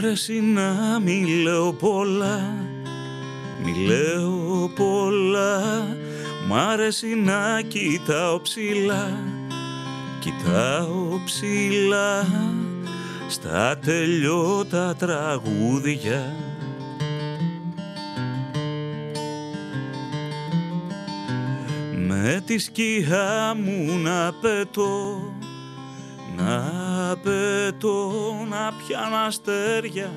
αρέσει να μη λέω πολλά, μη λέω πολλά. Μ' αρέσει να κοιτάω ψηλά, κοιτάω ψηλά στα τελειώτα τραγούδια. Με τη σκιά μου να πετώ, να πετώ, να πιάνω αστέρια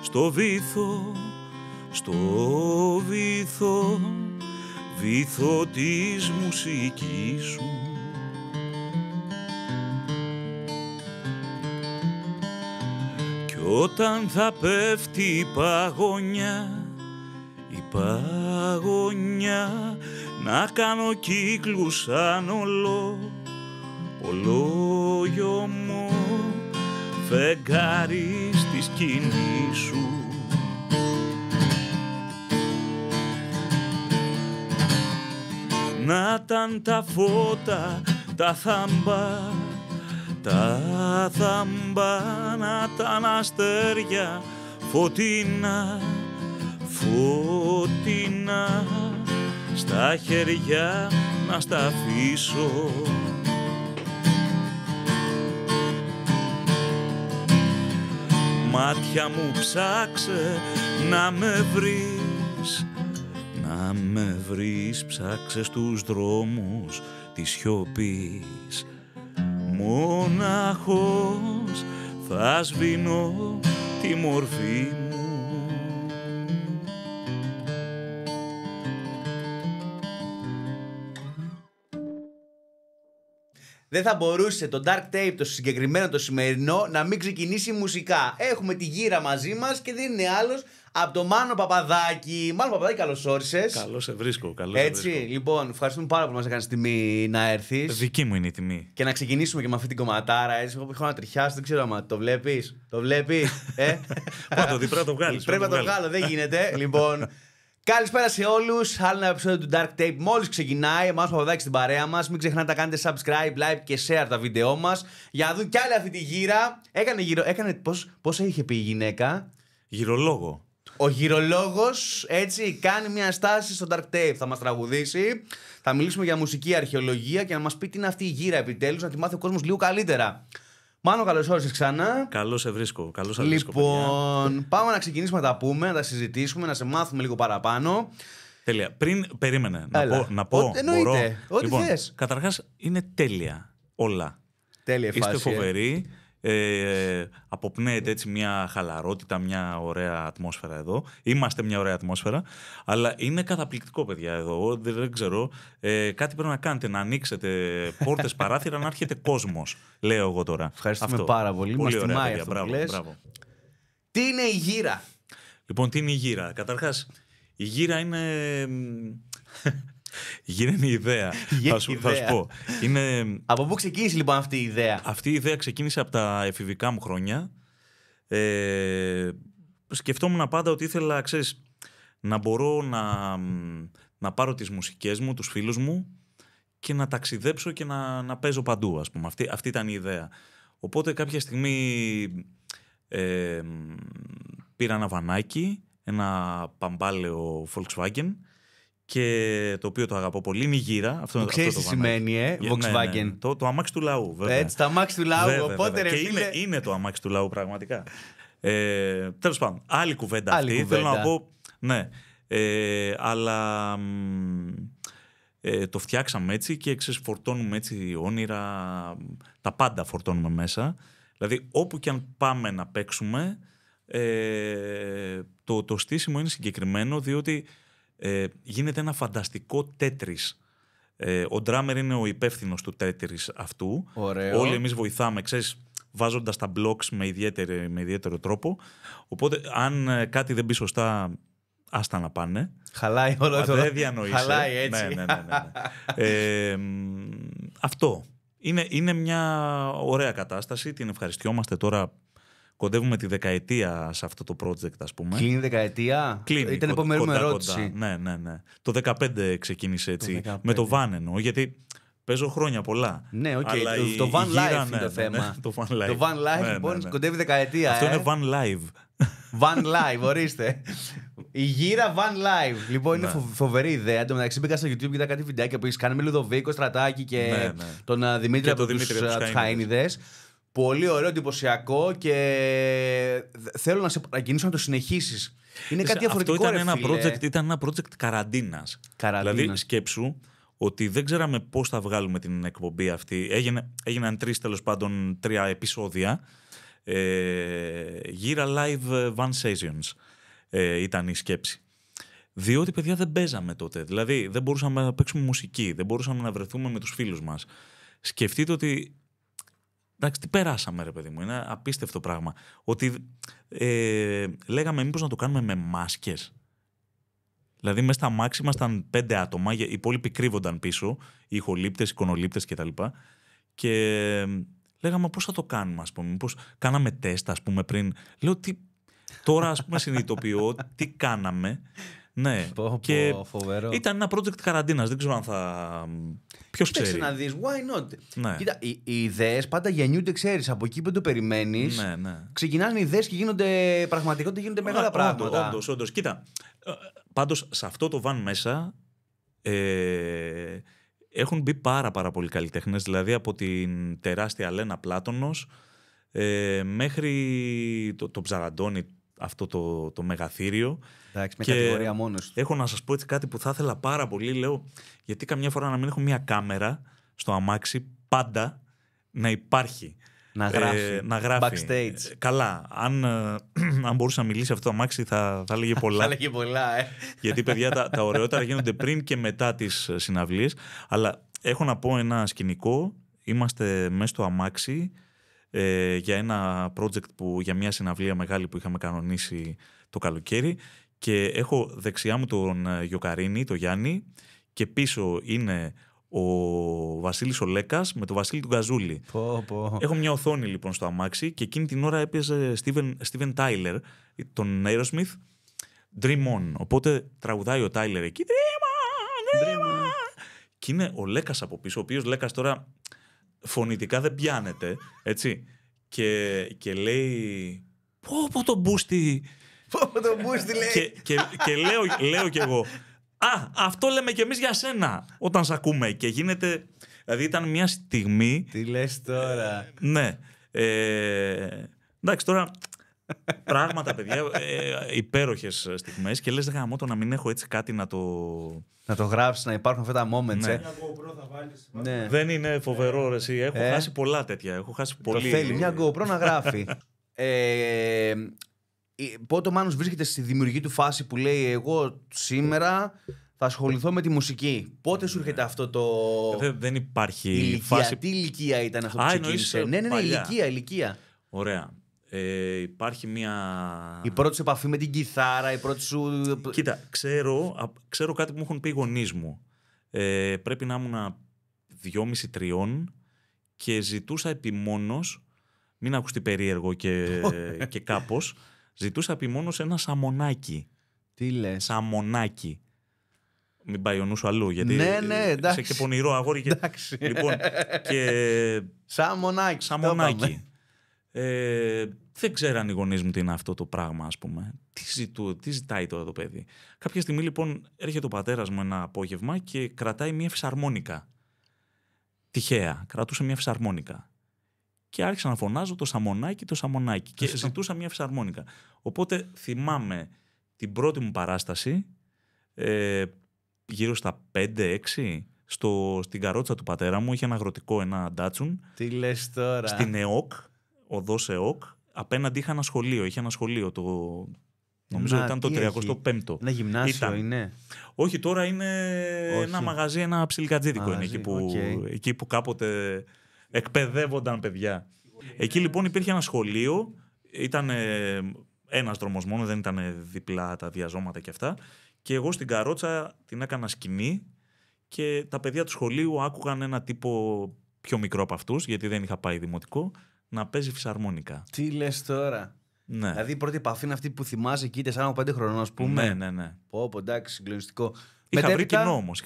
στο βυθό, στο βυθό, βυθό της μουσικής σου. Κι όταν θα πέφτει η παγωνιά, η παγωνιά, να κάνω κύκλους σαν ολόγιομο φεγγάρι στη σκηνή σου. Να ήταν τα φώτα, τα θάμπα, τα θάμπα, να ήταν αστέρια φωτεινά, φωτεινά, στα χέρια να στα αφήσω. Μάτια μου ψάξε να με βρεις, να με βρεις, ψάξε στους δρόμους της σιωπής. Μονάχος θα σβήνω τη μορφή μου. Δεν θα μπορούσε το Dark Tape, το συγκεκριμένο το σημερινό, να μην ξεκινήσει μουσικά. Έχουμε τη γύρα μαζί μας και δεν είναι άλλος από το Μάνο Παπαδάκη. Μάνο Παπαδάκη, καλώς όρισες. Καλώς σε βρίσκω, καλώς Έτσι, σε βρίσκω. λοιπόν, ευχαριστούμε πάρα πολύ που μας έκανες τιμή να έρθεις. Δική μου είναι η τιμή. Και να ξεκινήσουμε και με αυτή την κομματάρα. Έτσι, εγώ έχω να τριχιάσω, δεν ξέρω αν το βλέπεις. Το βλέπεις, Πρέπει να το βγάλεις. Πρέπει να το βγάλω, δεν γίνεται. Λοιπόν, καλησπέρα σε όλους. Άλλο ένα επεισόδιο του Dark Tape μόλις ξεκινάει. Εμάς Παπαδάκη στην παρέα μας. Μην ξεχνάτε να κάνετε subscribe, like και share τα βίντεό μας για να δουν κι άλλη αυτή τη γύρα. Έκανε πώς είχε πει η γυναίκα. Γυρολόγο. Ο γυρολόγος, έτσι, κάνει μια στάση στο Dark Tape. Θα μας τραγουδήσει. Θα μιλήσουμε για μουσική αρχαιολογία και να μας πει τι είναι αυτή η γύρα επιτέλους. Να τη μάθει ο κόσμος λίγο καλύτερα. Μάνο, καλώς όρισες ξανά. Καλώς σε βρίσκω. Λοιπόν, πάμε να ξεκινήσουμε να τα πούμε, να τα συζητήσουμε, να σε μάθουμε λίγο παραπάνω. Τέλεια. Πριν περίμενε να πω. Εννοείται. Μπορώ. Ό,τι Λοιπόν, θες. καταρχάς είναι τέλεια όλα. Τέλεια φάση. Είστε φοβεροί. Αποπνέεται έτσι μια χαλαρότητα, μια ωραία ατμόσφαιρα εδώ. Είμαστε μια ωραία ατμόσφαιρα. Αλλά είναι καταπληκτικό, παιδιά, εδώ. Δεν ξέρω. Κάτι πρέπει να κάνετε, να ανοίξετε πόρτες, παράθυρα, να έρχεται κόσμος. Λέω εγώ τώρα. Ευχαριστούμε πάρα πολύ. Μας τιμάει αυτό που λες. Μπράβο. Τι είναι η γύρα? Λοιπόν, τι είναι η γύρα? Καταρχάς, η γύρα είναι... Η γύρα είναι η ιδέα. Θα σου πω. Από πού ξεκίνησε λοιπόν αυτή η ιδέα? Αυτή η ιδέα ξεκίνησε από τα εφηβικά μου χρόνια. Σκεφτόμουν πάντα ότι ήθελα, ξέρεις, να μπορώ να πάρω τις μουσικές μου, τους φίλους μου και να ταξιδέψω και να παίζω παντού, ας πούμε. Αυτή ήταν η ιδέα. Οπότε κάποια στιγμή πήρα ένα βανάκι, ένα παμπάλαιο Volkswagen, και το οποίο το αγαπώ πολύ, είναι η γύρα. Αυτό ξέρεις τι σημαίνει, Volkswagen. Ναι. Το αμάξι του λαού, βέβαια. Έτσι, το αμάξι του λαού. Βέβαια, οπότε, βέβαια. Ρε, και φίλε... είναι το αμάξι του λαού, πραγματικά. Τέλος πάντων, άλλη κουβέντα αυτή. Θέλω να πω, ναι. Αλλά το φτιάξαμε έτσι και φορτώνουμε έτσι όνειρα. Τα πάντα φορτώνουμε μέσα. Δηλαδή, όπου και αν πάμε να παίξουμε, το στήσιμο είναι συγκεκριμένο, διότι γίνεται ένα φανταστικό τέτρις. Ο ντράμερ είναι ο υπεύθυνος του τέτρις αυτού. Ωραίο. Όλοι εμείς βοηθάμε, ξέρεις, βάζοντας τα blocks με ιδιαίτερο τρόπο. Οπότε, αν κάτι δεν πει σωστά, άστα να πάνε. Χαλάει όλο το... Δεν διανοείσαι. Χαλάει έτσι. Ναι. Αυτό. Είναι μια ωραία κατάσταση. Την ευχαριστιόμαστε τώρα. Κοντεύουμε τη δεκαετία σε αυτό το project, ας πούμε. Κλείνει δεκαετία. Ήταν επόμενη ερώτηση. Ναι. Το 2015 ξεκίνησε έτσι. Με το van εννοώ, γιατί Παίζω χρόνια πολλά. Ναι, οκ. Αλλά Το Van Life είναι ναι, το θέμα. Ναι, το Van Life. Το Van Life λοιπόν κοντεύει δεκαετία. Αυτό είναι Van Live. Van Live, ορίστε. Η γύρα Van Live. Λοιπόν, είναι φοβερή ιδέα. Εν τω μεταξύ μπήκα στο YouTube και είδα κάτι βιντεάκια που έχει κάνει με Λουδοβίκο Στρατάκη και τον Δημήτρη από τους Χαΐνιδες. Πολύ ωραίο, εντυπωσιακό και θέλω να σε παρακινήσω να το συνεχίσεις. Είναι κάτι διαφορετικό. Αυτό ήταν ένα project καραντίνας. Δηλαδή, σκέψου ότι δεν ξέραμε πώς θα βγάλουμε την εκπομπή αυτή. Έγιναν 3 επεισόδια. Γύρα live Van Sessions ήταν η σκέψη. Διότι, παιδιά, δεν παίζαμε τότε. Δηλαδή, δεν μπορούσαμε να παίξουμε μουσική, δεν μπορούσαμε να βρεθούμε με τους φίλους μας. Σκεφτείτε ότι. Εντάξει, τι περάσαμε, ρε παιδί μου. Είναι απίστευτο πράγμα. Ότι λέγαμε μήπως να το κάνουμε με μάσκες. Δηλαδή, μέσα στα μάξι ήμασταν 5 άτομα, οι υπόλοιποι κρύβονταν πίσω, οι ηχολήπτες, εικονολήπτες κτλ. Και λέγαμε πώς θα το κάνουμε, ας πούμε. Μήπως κάναμε τεστ, ας πούμε, πριν. Λέω τι. Τώρα, ας πούμε, συνειδητοποιώ τι κάναμε. Ναι, και φοβερό. Ήταν ένα project καραντίνας. Δεν ξέρω αν θα. Ποιος ξέρει. Κοίταξε να δεις, why not. Ναι. Κοίτα, οι ιδέες πάντα γεννιούνται, ξέρεις, από εκεί που το περιμένεις. Ναι. Ξεκινάνε οι ιδέες και γίνονται πραγματικότητα, γίνονται μεγάλα πράγματα. Όντως. Κοίτα, πάντως σε αυτό το van μέσα έχουν μπει πάρα πολλοί καλλιτέχνες. Δηλαδή από την τεράστια Λένα Πλάτωνος μέχρι το Ψαραντώνη, αυτό το μεγαθύριο. Εντάξει, με κατηγορία μόνος. Έχω να σας πω έτσι κάτι που θα ήθελα πάρα πολύ. Λέω, γιατί καμιά φορά να μην έχω μια κάμερα στο αμάξι, πάντα να υπάρχει. Να γράφει. Backstage. Καλά. Αν μπορούσα να μιλήσει αυτό το αμάξι, θα έλεγε πολλά. Θα έλεγε πολλά, Γιατί, παιδιά, τα ωραιότερα γίνονται πριν και μετά τις συναυλίες. Αλλά έχω να πω ένα σκηνικό. Είμαστε μέσα στο αμάξι για ένα project για μια συναυλία μεγάλη που είχαμε κανονίσει το καλοκαίρι. Και έχω δεξιά μου τον Γιοκαρίνη, τον Γιάννη, και πίσω είναι ο Βασίλης ο Λέκας με τον Βασίλη του Γκαζούλη. Έχω μια οθόνη λοιπόν στο αμάξι και εκείνη την ώρα έπαιζε Steven Tyler, τον Aerosmith, Dream On. Οπότε τραγουδάει ο Tyler εκεί, Dream On. Και είναι ο Λέκας από πίσω, ο οποίος Λέκας τώρα φωνητικά δεν πιάνεται, έτσι. Και λέει, πω το μπούστι. Το μπούστι λέει. Και λέω κι εγώ, αυτό λέμε κι εμείς για σένα όταν σ' ακούμε. Και γίνεται. Δηλαδή ήταν μια στιγμή. Τι λες τώρα. Ναι. Εντάξει, τώρα. Πράγματα, παιδιά. Υπέροχες στιγμές. Και λες, γαμώτο να μην έχω έτσι κάτι να το. Να το γράψεις, να υπάρχουν αυτά τα moments. Ναι. Μια GoPro θα βάλεις. Ναι. Δεν είναι φοβερό, ρε, εσύ. Έχω χάσει πολλά τέτοια. Έχω χάσει πολύ. Το θέλει, μια GoPro να γράφει. Πότε ο Μάνος βρίσκεται στη δημιουργική του φάση που λέει εγώ σήμερα θα ασχοληθώ με τη μουσική. Πότε σου έρχεται αυτό το. Δεν υπάρχει ηλικία. φάση. Τι ηλικία ήταν αυτό που ξεκίνησε. Ναι, ηλικία. Ωραία. Υπάρχει μια. Η πρώτη σου επαφή με την κιθάρα, η πρώτη σου. Κοίτα, ξέρω κάτι που μου έχουν πει οι γονείς μου. Πρέπει να ήμουν 2,5-3 και ζητούσα επιμόνως. Μην ακουστεί περίεργο και κάπως. Ζητούσα επιμόνως ένα σαμονάκι. Τι λες. Σαμονάκι. Μην πάει ο νους σου αλλού, γιατί ναι, είσαι και πονηρό αγόρι. Εντάξει. Λοιπόν, και. Σαμονάκι. Δεν ξέραν οι γονείς μου τι είναι αυτό το πράγμα, ας πούμε. Τι ζητάει τώρα το παιδί. Κάποια στιγμή, λοιπόν, έρχεται ο πατέρας μου ένα απόγευμα και κρατάει μια φυσαρμόνικα. Τυχαία. Κρατούσε μια φυσαρμόνικα. Και άρχισα να φωνάζω το σαμονάκι. Και ζητούσα μια φυσαρμόνικα. Οπότε θυμάμαι την πρώτη μου παράσταση, γύρω στα 5-6, στην καρότσα του πατέρα μου. Είχε ένα αγροτικό, ένα ντάτσουν. Τι λες τώρα. Στην ΕΟΚ, οδός ΕΟΚ. Απέναντι είχε ένα σχολείο. Είχε ένα σχολείο. Νομίζω ήταν το 35ο. Ένα γυμνάσιο είναι. Όχι, τώρα είναι ένα μαγαζί, ένα ψιλικατζίδικο είναι εκεί που κάποτε εκπαιδεύονταν παιδιά. Εκεί λοιπόν υπήρχε ένα σχολείο, ήταν ένας δρόμος μόνο, δεν ήταν διπλά τα διαζώματα και αυτά. Και εγώ στην καρότσα την έκανα σκηνή και τα παιδιά του σχολείου άκουγαν ένα τύπο πιο μικρό από αυτούς, γιατί δεν είχα πάει δημοτικό, να παίζει φυσαρμόνικα. Τι λες τώρα. Ναι. Δηλαδή η πρώτη επαφή είναι αυτή που θυμάσαι εκεί 4-5 χρονών, ας πούμε. Ναι. Πω, εντάξει, συγκλονιστικό. Είχα βρει κοινό όμως.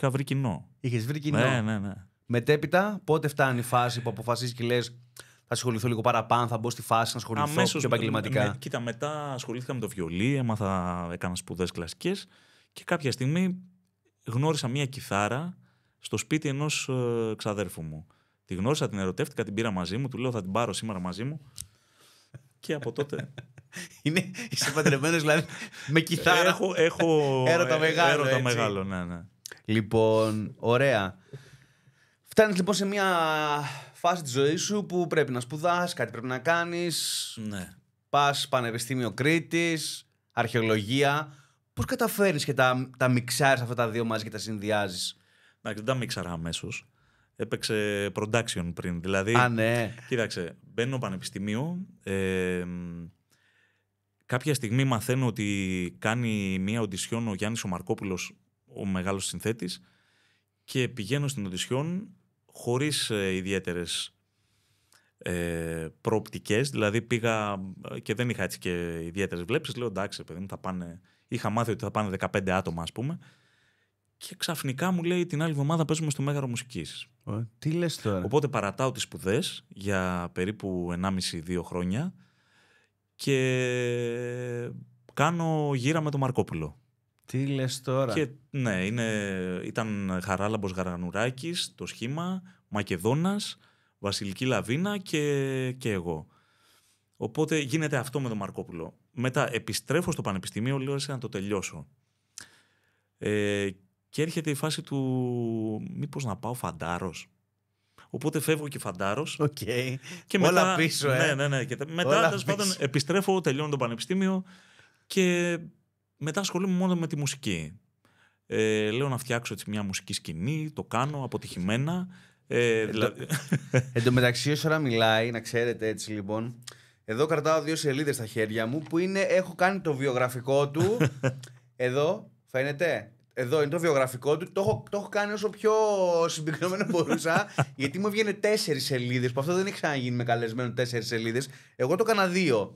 Είχες βρει κοινό. Ναι. Μετέπειτα, πότε φτάνει η φάση που αποφασίζει και λες θα ασχοληθώ λίγο παραπάνω, θα μπω στη φάση να ασχοληθώ πιο επαγγελματικά? Κοίτα, μετά ασχολήθηκα με το βιολί, έκανα σπουδές κλασικές και κάποια στιγμή γνώρισα μία κιθάρα στο σπίτι ενός ξαδέρφου μου. Τη γνώρισα, την ερωτεύτηκα, την πήρα μαζί μου, του λέω θα την πάρω σήμερα μαζί μου και από τότε... Είσαι παντρεμένος δηλαδή με κιθάρα? Έχω έρωτα μεγάλο. Έρωτα μεγάλο, ναι. Λοιπόν, ωραία. Φτάνεις λοιπόν σε μια φάση της ζωής σου που πρέπει να σπουδάσεις, κάτι πρέπει να κάνεις. Ναι. Πας Πανεπιστήμιο Κρήτης, αρχαιολογία. Πώς καταφέρνεις και τα μιξάρεις αυτά τα δύο μαζί και τα συνδυάζεις? Δεν τα μίξαρα αμέσως. Έπαιξε production πριν. Δηλαδή, ναι. Κοίταξε, μπαίνω πανεπιστήμιο. Κάποια στιγμή μαθαίνω ότι κάνει μία οντισιόν ο Γιάννης ο Μαρκόπουλος, ο μεγάλος συνθέτης, και πηγαίνω στην οντισιόν χωρίς ιδιαίτερες προοπτικές. Δηλαδή πήγα και δεν είχα έτσι και ιδιαίτερες βλέψεις. Λέω εντάξει, παιδί μου, θα πάνε... Είχα μάθει ότι θα πάνε 15 άτομα, ας πούμε. Και ξαφνικά μου λέει την άλλη εβδομάδα παίζουμε στο Μέγαρο Μουσικής. Τι λες τώρα? Οπότε παρατάω τις σπουδές για περίπου 1,5-2 χρόνια και κάνω γύρα με τον Μαρκόπουλο. Τι λες τώρα? Και ναι, ήταν Χαράλαμπος Γαργανουράκης, το σχήμα, Μακεδόνας, Βασιλική Λαβίνα και εγώ. Οπότε γίνεται αυτό με τον Μαρκόπουλο. Μετά επιστρέφω στο πανεπιστήμιο, λέω να το τελειώσω. Και έρχεται η φάση του μήπως να πάω φαντάρος. Οπότε φεύγω και φαντάρος. Okay. Και όλα μετά, πίσω, Ναι. Και μετά τέλος πάντων επιστρέφω, τελειώνω το πανεπιστήμιο και μετά ασχολούμαι μόνο με τη μουσική. Λέω να φτιάξω έτσι μια μουσική σκηνή, το κάνω αποτυχημένα. Εν τω μεταξύ, όσο ώρα μιλάει, να ξέρετε έτσι λοιπόν, εδώ κρατάω 2 σελίδες στα χέρια μου που έχω κάνει το βιογραφικό του. Εδώ, φαίνεται. Εδώ είναι το βιογραφικό του. Το έχω κάνει όσο πιο συμπυκνωμένο μπορούσα. Γιατί μου έβγαινε 4 σελίδες. Που αυτό δεν έχει ξαναγίνει με καλεσμένο 4 σελίδες. Εγώ το έκανα 2.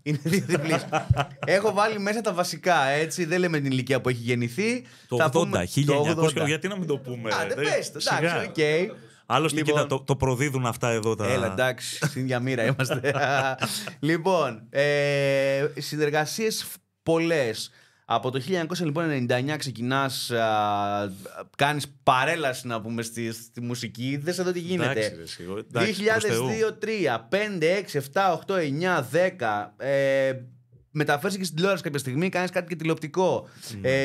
Είναι 2 διπλής. Έχω βάλει μέσα τα βασικά. Έτσι. Δεν λέμε την ηλικία που έχει γεννηθεί. Το 1900. Γιατί να μην το πούμε? Δεν πες το. Εντάξει, οκ. Άλλωστε, λοιπόν, κοίτα, το προδίδουν αυτά εδώ τα... Έλα, εντάξει, στην ίδια μοίρα είμαστε. Λοιπόν, συνεργασίες πολλές. Από το 1999 ξεκινάς, κάνεις παρέλαση να πούμε στη μουσική. Δες εδώ τι γίνεται. 2002, 3, 5, 6, 7, 8, 9, 10. Μεταφέρεσαι και στην τηλεόραση κάποια στιγμή, κάνεις κάτι και τηλεοπτικό.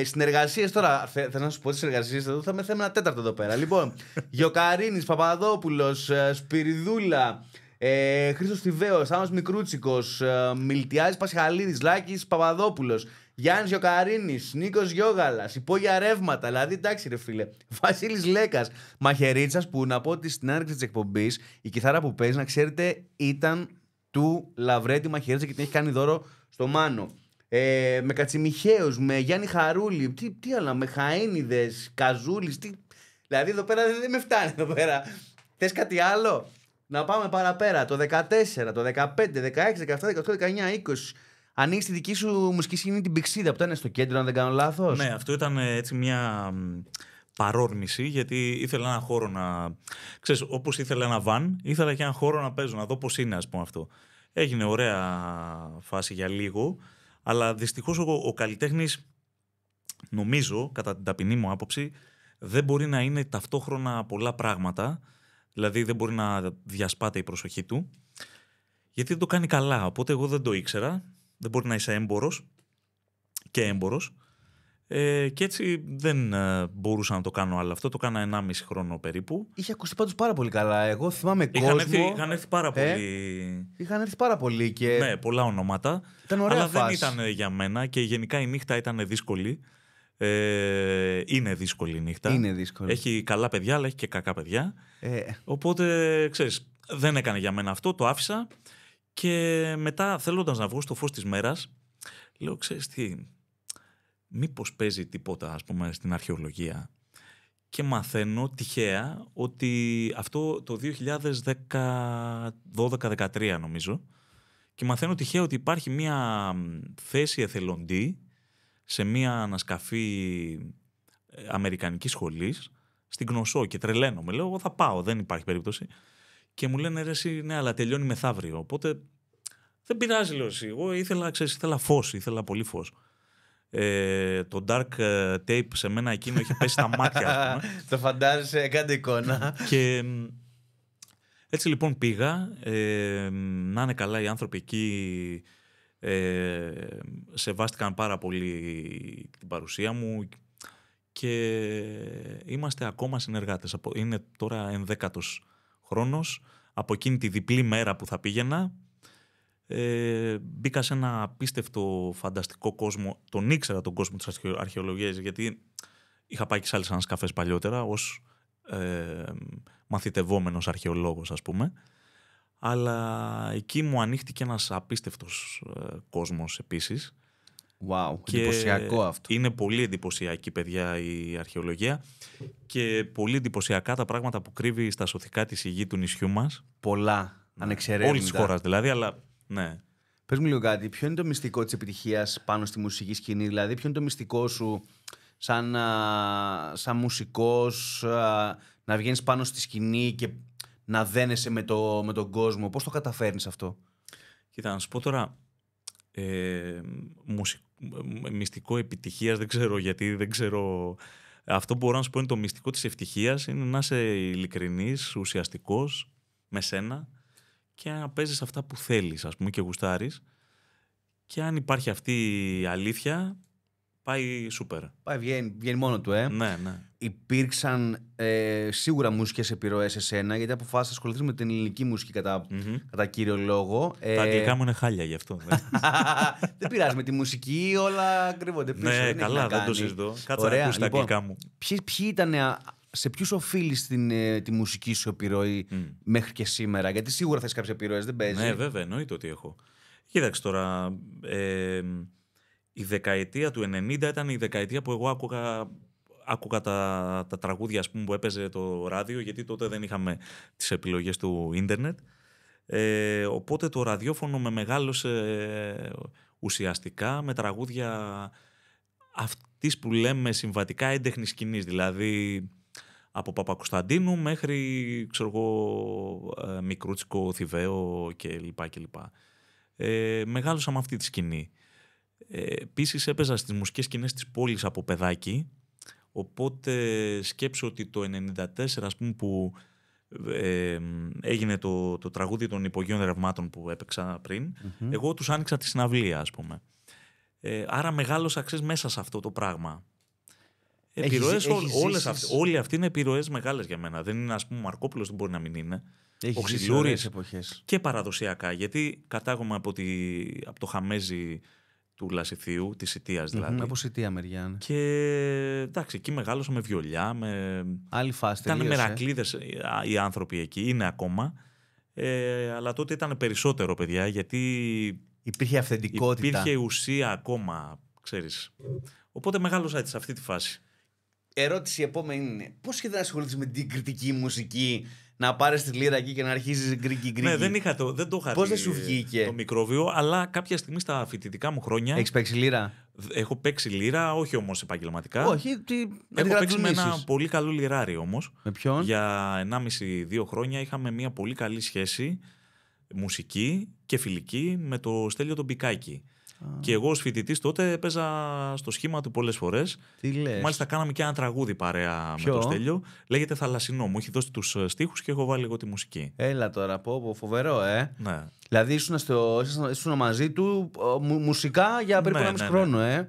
Συνεργασίες τώρα. Θες να σου πω τις συνεργασίες εδώ, θα με θέμα 1/4 εδώ πέρα. Λοιπόν, Γιοκαρίνης, Παπαδόπουλος, Σπυριδούλα, Χρήστος Θηβαίος, Θάνος Μικρούτσικος, Μιλτιάδης Πασχαλίδης, Λάκης Παπαδόπουλος, Γιάννης Γιοκαρίνης, Νίκος Γιώγαλας, Υπόγεια Ρεύματα. Δηλαδή, εντάξει, ρε φίλε. Βασίλης Λέκας, Μαχαιρίτσας, που να πω ότι στην άνοιξη της εκπομπής η κιθάρα που παίζει, να ξέρετε, ήταν του Λαβρέτη Μαχαιρίτσα και την έχει κάνει δώρο στο Μάνο. Με Κατσιμιχαίους, με Γιάννη Χαρούλη, τι άλλα, με Χαΐνιδες, Καζούλης. Δηλαδή, εδώ πέρα δεν με φτάνει εδώ πέρα. Θες κάτι άλλο? Να πάμε παραπέρα. Το 14, το 15, 16, 17, 18, 19, 20. Ανοίγει τη δική σου μουσική σκηνή, την Πηξίδα, που ήταν στο κέντρο, αν δεν κάνω λάθος. Ναι, αυτό ήταν έτσι μια παρόρμηση, γιατί ήθελα ένα χώρο να... Ξέρεις, όπως ήθελα ένα βαν, ήθελα και ένα χώρο να παίζω, να δω πώς είναι, ας πούμε, αυτό. Έγινε ωραία φάση για λίγο, αλλά δυστυχώς ο καλλιτέχνης, νομίζω, κατά την ταπεινή μου άποψη, δεν μπορεί να είναι ταυτόχρονα πολλά πράγματα, δηλαδή δεν μπορεί να διασπάται η προσοχή του, γιατί δεν το κάνει καλά, οπότε εγώ δεν το ήξερα. Δεν μπορεί να είσαι έμπορος και έμπορος. Και έτσι δεν μπορούσα να το κάνω άλλο. Αυτό το κάνα 1,5 χρόνο περίπου. Είχε ακουστεί πάντως πάρα πολύ καλά. Εγώ θυμάμαι κόσμο. Είχαν έρθει πάρα πολλοί. Είχαν έρθει πάρα πολλοί και... Ναι, πολλά ονόματα. Ήταν ωραία αλλά φάση. Δεν ήταν για μένα και γενικά η νύχτα ήταν δύσκολη. Είναι δύσκολη η νύχτα. Είναι δύσκολη. Έχει καλά παιδιά, αλλά έχει και κακά παιδιά. Οπότε, ξέρεις, δεν έκανε για μένα αυτό. Το άφησα. Και μετά, θέλοντας να βγω στο φως της μέρας, λέω, ξέρεις τι, μήπως παίζει τίποτα, ας πούμε, στην αρχαιολογία. Και μαθαίνω τυχαία ότι αυτό το 2012-13 νομίζω, και μαθαίνω τυχαία ότι υπάρχει μια θέση εθελοντή σε μια ανασκαφή αμερικανικής σχολής στην Κνωσό και τρελαίνομαι. Λέω, εγώ θα πάω, δεν υπάρχει περίπτωση. Και μου λένε, ρε εσύ, ναι, αλλά τελειώνει μεθαύριο. Οπότε δεν πειράζει, λέω εσύ. Εγώ ήθελα φως, ήθελα πολύ φως. Το dark tape σε μένα εκείνο είχε πέσει στα μάτια, ας πούμε. Το φαντάζεσαι, κάντε εικόνα. Και έτσι λοιπόν πήγα, να είναι καλά οι άνθρωποι εκεί, σεβάστηκαν πάρα πολύ την παρουσία μου και είμαστε ακόμα συνεργάτες. Είναι τώρα 11ος χρόνος από εκείνη τη διπλή μέρα που θα πήγαινα. Μπήκα σε ένα απίστευτο φανταστικό κόσμο. Τον ήξερα τον κόσμο της αρχαιολογίας, γιατί είχα πάει και σε άλλες ανασκαφές παλιότερα ως μαθητευόμενος αρχαιολόγος, ας πούμε. Αλλά εκεί μου ανοίχτηκε ένας απίστευτος κόσμος επίσης. Wow, εντυπωσιακό αυτό. Είναι πολύ εντυπωσιακή, παιδιά, η αρχαιολογία και πολύ εντυπωσιακά τα πράγματα που κρύβει στα σωθικά της η γη του νησιού μας. Πολλά, ανεξαιρέτητα. Όλης της χώρας δηλαδή, αλλά ναι. Πες μου λίγο κάτι, ποιο είναι το μυστικό της επιτυχίας πάνω στη μουσική σκηνή, δηλαδή ποιο είναι το μυστικό σου σαν μουσικός, να βγαίνεις πάνω στη σκηνή και να δένεσαι με τον κόσμο, πώς το καταφέρνεις αυτό? Κοίτα, να σου πω τώρα, μυστικό επιτυχίας δεν ξέρω, γιατί δεν ξέρω. Αυτό που μπορώ να σου πω είναι το μυστικό της ευτυχίας, είναι να είσαι ειλικρινής, ουσιαστικός με σένα και να παίζεις αυτά που θέλεις, ας πούμε, και γουστάρεις. Και αν υπάρχει αυτή η αλήθεια, πάει σούπερ. Πάει, βγαίνει μόνο του, Ναι, ναι. Υπήρξαν σίγουρα μουσικές επιρροές εσένα, γιατί αποφάσισες να ασχοληθείς με την ελληνική μουσική κατά κύριο λόγο. Τα αγγλικά μου είναι χάλια γι' αυτό. Δεν πειράζει, με τη μουσική όλα κρύβονται πίσω. Ναι, καλά, δεν το συζητώ. Κάτσε να ακούσεις τα αγγλικά μου. Ποιοι ήταν, σε ποιους οφείλεις τη μουσική σου επιρροή μέχρι και σήμερα? Γιατί σίγουρα θα έχεις κάποιες επιρροές, δεν παίζει. Ναι, βέβαια, εννοείται ότι έχω. Κοίταξε τώρα, η δεκαετία του 90 ήταν η δεκαετία που εγώ άκουγα τα τραγούδια, ας πούμε, που έπαιζε το ράδιο, γιατί τότε δεν είχαμε τις επιλογές του ίντερνετ. Οπότε το ραδιόφωνο με μεγάλωσε ουσιαστικά με τραγούδια αυτής που λέμε συμβατικά έντεχνης σκηνής, δηλαδή από Παπακοσταντίνου μέχρι, ξέρω εγώ, Μικρούτσικο, Θηβαίο κλπ. Μεγάλωσα με αυτή τη σκηνή. Επίσης έπαιζα στις μουσικές σκηνές της πόλης από παιδάκι, οπότε σκέψω ότι το 1994, ας πούμε, που έγινε το τραγούδι των υπογείων ρευμάτων που έπαιξα πριν, εγώ τους άνοιξα τη συναυλία, ας πούμε. Άρα μεγάλωσα, ξέρεις, μέσα σε αυτό το πράγμα. Επιρροές, όλοι αυτοί είναι επιρροές μεγάλες για μένα. Δεν είναι, ας πούμε, ο Μαρκόπουλος, δεν μπορεί να μην είναι. Ο Ξυλούρης και παραδοσιακά, γιατί κατάγομαι από το Χαμέζι του Λασιθίου, της Σιτίας δηλαδή. Από Σιτία μεριά. Ναι. Και εντάξει, εκεί μεγάλωσα με βιολιά, με... Άλλη φάση. Ήταν μερακλείδες οι άνθρωποι εκεί, είναι ακόμα. Αλλά τότε ήταν περισσότερο, παιδιά, γιατί υπήρχε αυθεντικότητα. Υπήρχε ουσία ακόμα, ξέρεις. Οπότε μεγάλωσα έτσι σε αυτή τη φάση. Ερώτηση επόμενη είναι, πώς σχεδόν ασχολείσαι με την κριτική μουσική, να πάρεις τη λίρα εκεί και να αρχίζεις γκρίκι? Ναι, δεν το είχα. Πώς δεν σου βγήκε το μικρόβιο, αλλά κάποια στιγμή στα φοιτητικά μου χρόνια. Έχεις παίξει λίρα? Έχω παίξει λίρα, όχι όμως επαγγελματικά. Όχι, έχω παίξει με ένα πολύ καλό λιράρι όμως. Με ποιον? Για 1,5-2 χρόνια είχαμε μια πολύ καλή σχέση μουσική και φιλική με το Στέλιο τον Μπικάκη. Και εγώ ως φοιτητής τότε έπαιζα στο σχήμα του πολλές φορές. Τι λες? Μάλιστα κάναμε και ένα τραγούδι παρέα με το Στέλιο. Λέγεται Θαλασσινό. Μου έχει δώσει τους στίχους και έχω βάλει εγώ τη μουσική. Έλα τώρα, φοβερό, Ναι. Δηλαδή ήσουν μαζί του μουσικά για περίπου 1,5 χρόνο,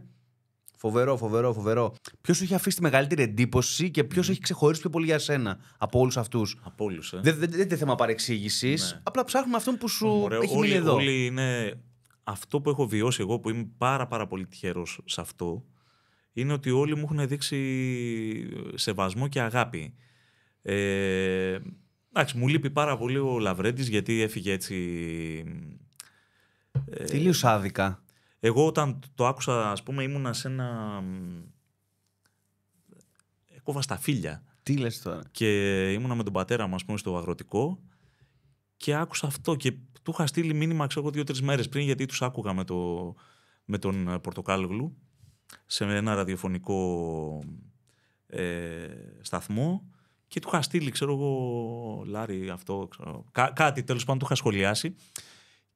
Φοβερό. Ποιος σου έχει αφήσει τη μεγαλύτερη εντύπωση και ποιος έχει ξεχωρίσει πιο πολύ για σένα από όλους αυτούς? Από όλους, Δεν είναι θέμα παρεξήγησης. Ναι. Απλά ψάχνουμε αυτόν που σου έχει μείνει εδώ. Όλοι είναι... Αυτό που έχω βιώσει εγώ, που είμαι πάρα πολύ τυχερός σε αυτό, είναι ότι όλοι μου έχουν δείξει σεβασμό και αγάπη. Εντάξει, μου λείπει πάρα πολύ ο Λαβρέντης, γιατί έφυγε έτσι... Τελείως άδικα. Εγώ όταν το άκουσα, ας πούμε, ήμουνα σε ένα... Έκοβα στα φύλλα. Τι λες τώρα? Και ήμουνα με τον πατέρα μου, ας πούμε, στο αγροτικό και άκουσα αυτό και του είχα στείλει μήνυμα, ξέρω εγώ, 2-3 μέρες πριν, γιατί τους άκουγα με τον Πορτοκάλογλου σε ένα ραδιοφωνικό σταθμό και του είχα στείλει, ξέρω εγώ, Λάρη, αυτό, κάτι τέλος πάντων, του είχα σχολιάσει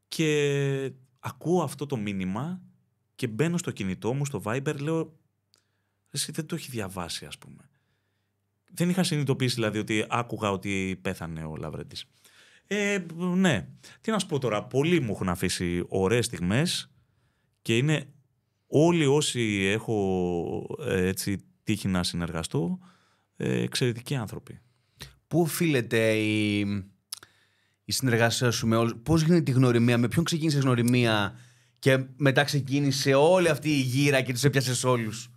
και ακούω αυτό το μήνυμα και μπαίνω στο κινητό μου, στο Viber, λέω, εσύ δεν το έχει διαβάσει, ας πούμε. Δεν είχα συνειδητοποιήσει δηλαδή ότι άκουγα ότι πέθανε ο Λαβρέντης. Ναι. Τι να σου πω τώρα, πολλοί μου έχουν αφήσει ωραίες στιγμές και είναι όλοι όσοι έχω έτσι τύχει να συνεργαστώ εξαιρετικοί άνθρωποι. Πού οφείλεται η συνεργασία σου με όλους, πώς γίνεται η γνωριμία, με ποιον ξεκίνησε η γνωριμία και μετά ξεκίνησε όλη αυτή η γύρα και τους έπιασες όλους?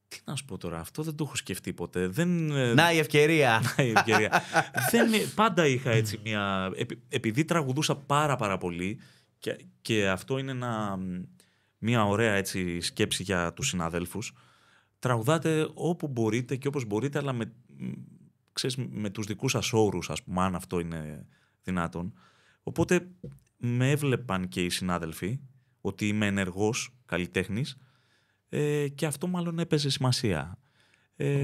Τι να σου πω τώρα, αυτό δεν το έχω σκεφτεί ποτέ. Να η ευκαιρία. Πάντα είχα έτσι επειδή τραγουδούσα πάρα πολύ και αυτό είναι μια ωραία έτσι σκέψη για τους συναδέλφους. Τραγουδάτε όπου μπορείτε και όπως μπορείτε, αλλά με τους δικούς σας όρους, ας πούμε, αν αυτό είναι δυνατόν. Οπότε με έβλεπαν και οι συνάδελφοι ότι είμαι ενεργός καλλιτέχνης και αυτό μάλλον έπαιζε σημασία.